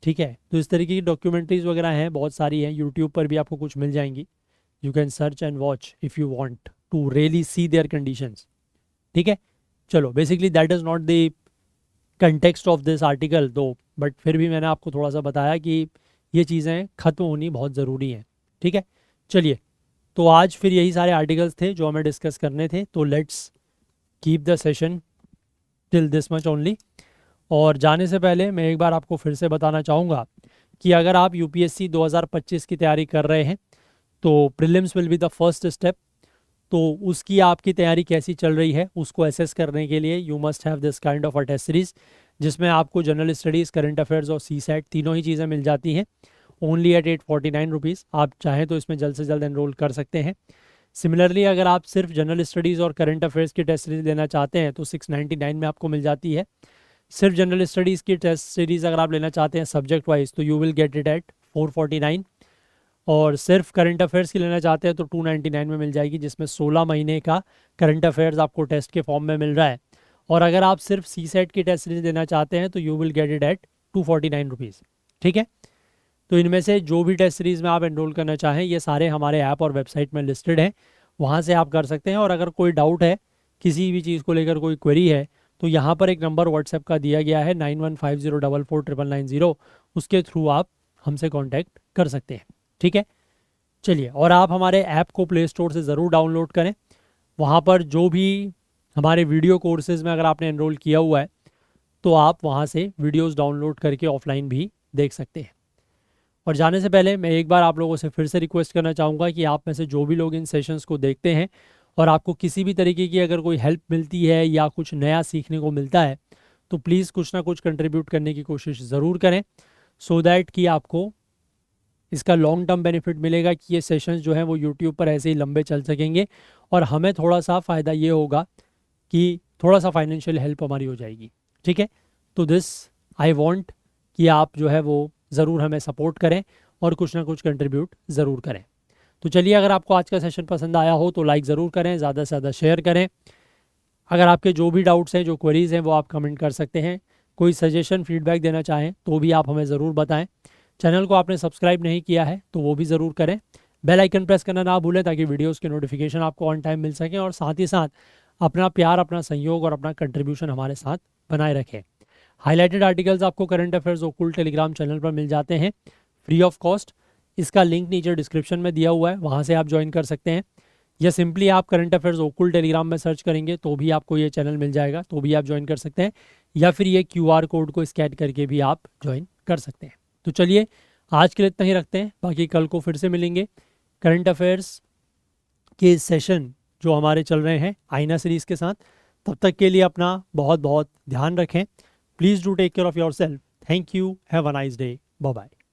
ठीक है। तो इस तरीके की डॉक्यूमेंट्रीज वगैरह हैं, बहुत सारी हैं, यूट्यूब पर भी आपको कुछ मिल जाएंगी, you can search and watch if you want to really see their conditions, ठीक है। चलो, basically that is not the context of this article though, but फिर भी मैंने आपको थोड़ा सा बताया कि ये चीज़ें ख़त्म होनी बहुत ज़रूरी हैं, ठीक है। चलिए, तो आज फिर यही सारे आर्टिकल्स थे जो हमें डिस्कस करने थे, तो let's keep the session till this much only. और जाने से पहले मैं एक बार आपको फिर से बताना चाहूँगा कि अगर आप यूपीएससी 2025 की तैयारी कर रहे हैं तो prelims will be the first step. तो उसकी आपकी तैयारी कैसी चल रही है उसको एसेस करने के लिए you must have this kind of a test series, जिसमें आपको जनरल स्टडीज़, करंट अफेयर्स और CSAT तीनों ही चीज़ें मिल जाती हैं ओनली एट 849 रुपीज़। आप चाहें तो इसमें जल्द से जल्द एनरोल कर सकते हैं। सिमिलरली अगर आप सिर्फ जनरल स्टडीज़ और करंट अफेयर्स की टेस्ट सीरीज़ लेना चाहते हैं तो 699 में आपको मिल जाती है। सिर्फ जनरल स्टडीज़ की टेस्ट सीरीज़ अगर आप लेना चाहते हैं सब्जेक्ट वाइज तो you will get it at 449, और सिर्फ करंट अफेयर्स की लेना चाहते हैं तो 299 में मिल जाएगी, जिसमें 16 महीने का करंट अफेयर्स आपको टेस्ट के फॉर्म में मिल रहा है। और अगर आप सिर्फ CSAT की टेस्ट सीरीज लेना चाहते हैं तो you will get it at 249 rupees, ठीक है। तो इनमें से जो भी टेस्ट सीरीज़ में आप एनरोल करना चाहें ये सारे हमारे ऐप और वेबसाइट में लिस्टेड हैं, वहाँ से आप कर सकते हैं। और अगर कोई डाउट है, किसी भी चीज़ को लेकर कोई क्वेरी है, तो यहाँ पर एक नंबर व्हाट्सएप का दिया गया है 9150449990, उसके थ्रू आप हमसे कॉन्टैक्ट कर सकते हैं, ठीक है। चलिए, और आप हमारे ऐप को प्ले स्टोर से ज़रूर डाउनलोड करें। वहाँ पर जो भी हमारे वीडियो कोर्सेज़ में अगर आपने एनरोल किया हुआ है तो आप वहाँ से वीडियोस डाउनलोड करके ऑफलाइन भी देख सकते हैं। और जाने से पहले मैं एक बार आप लोगों से फिर से रिक्वेस्ट करना चाहूँगा कि आप में से जो भी लोग इन सेशंस को देखते हैं और आपको किसी भी तरीके की अगर कोई हेल्प मिलती है या कुछ नया सीखने को मिलता है तो प्लीज़ कुछ ना कुछ कंट्रीब्यूट करने की कोशिश ज़रूर करें, सो दैट कि आपको इसका लॉन्ग टर्म बेनिफिट मिलेगा कि ये सेशंस जो हैं वो यूट्यूब पर ऐसे ही लंबे चल सकेंगे, और हमें थोड़ा सा फ़ायदा ये होगा कि थोड़ा सा फाइनेंशियल हेल्प हमारी हो जाएगी, ठीक है। तो दिस आई वांट कि आप जो है वो ज़रूर हमें सपोर्ट करें और कुछ ना कुछ कंट्रीब्यूट ज़रूर करें। तो चलिए, अगर आपको आज का सेशन पसंद आया हो तो लाइक ज़रूर करें, ज़्यादा से ज़्यादा शेयर करें। अगर आपके जो भी डाउट्स हैं, जो क्वेरीज़ हैं, वो आप कमेंट कर सकते हैं। कोई सजेशन, फीडबैक देना चाहें तो भी आप हमें ज़रूर बताएं। चैनल को आपने सब्सक्राइब नहीं किया है तो वो भी ज़रूर करें। बेल आइकन प्रेस करना ना भूलें ताकि वीडियोस के नोटिफिकेशन आपको ऑन टाइम मिल सकें, और साथ ही साथ अपना प्यार, अपना सहयोग और अपना कंट्रीब्यूशन हमारे साथ बनाए रखें। हाईलाइटेड आर्टिकल्स आपको करंट अफेयर्स ओकुल्ट टेलीग्राम चैनल पर मिल जाते हैं फ्री ऑफ कॉस्ट। इसका लिंक नीचे डिस्क्रिप्शन में दिया हुआ है, वहाँ से आप ज्वाइन कर सकते हैं, या सिंपली आप करंट अफेयर्स ओकुल्ट टेलीग्राम में सर्च करेंगे तो भी आपको ये चैनल मिल जाएगा, तो भी आप ज्वाइन कर सकते हैं, या फिर ये QR कोड को स्कैन करके भी आप ज्वाइन कर सकते हैं। तो चलिए, आज के लिए इतना ही रखते हैं, बाकी कल को फिर से मिलेंगे करंट अफेयर्स के सेशन जो हमारे चल रहे हैं आईना सीरीज़ के साथ। तब तक के लिए अपना बहुत बहुत ध्यान रखें। Please do take care of yourself. Thank you, have a nice day, bye bye.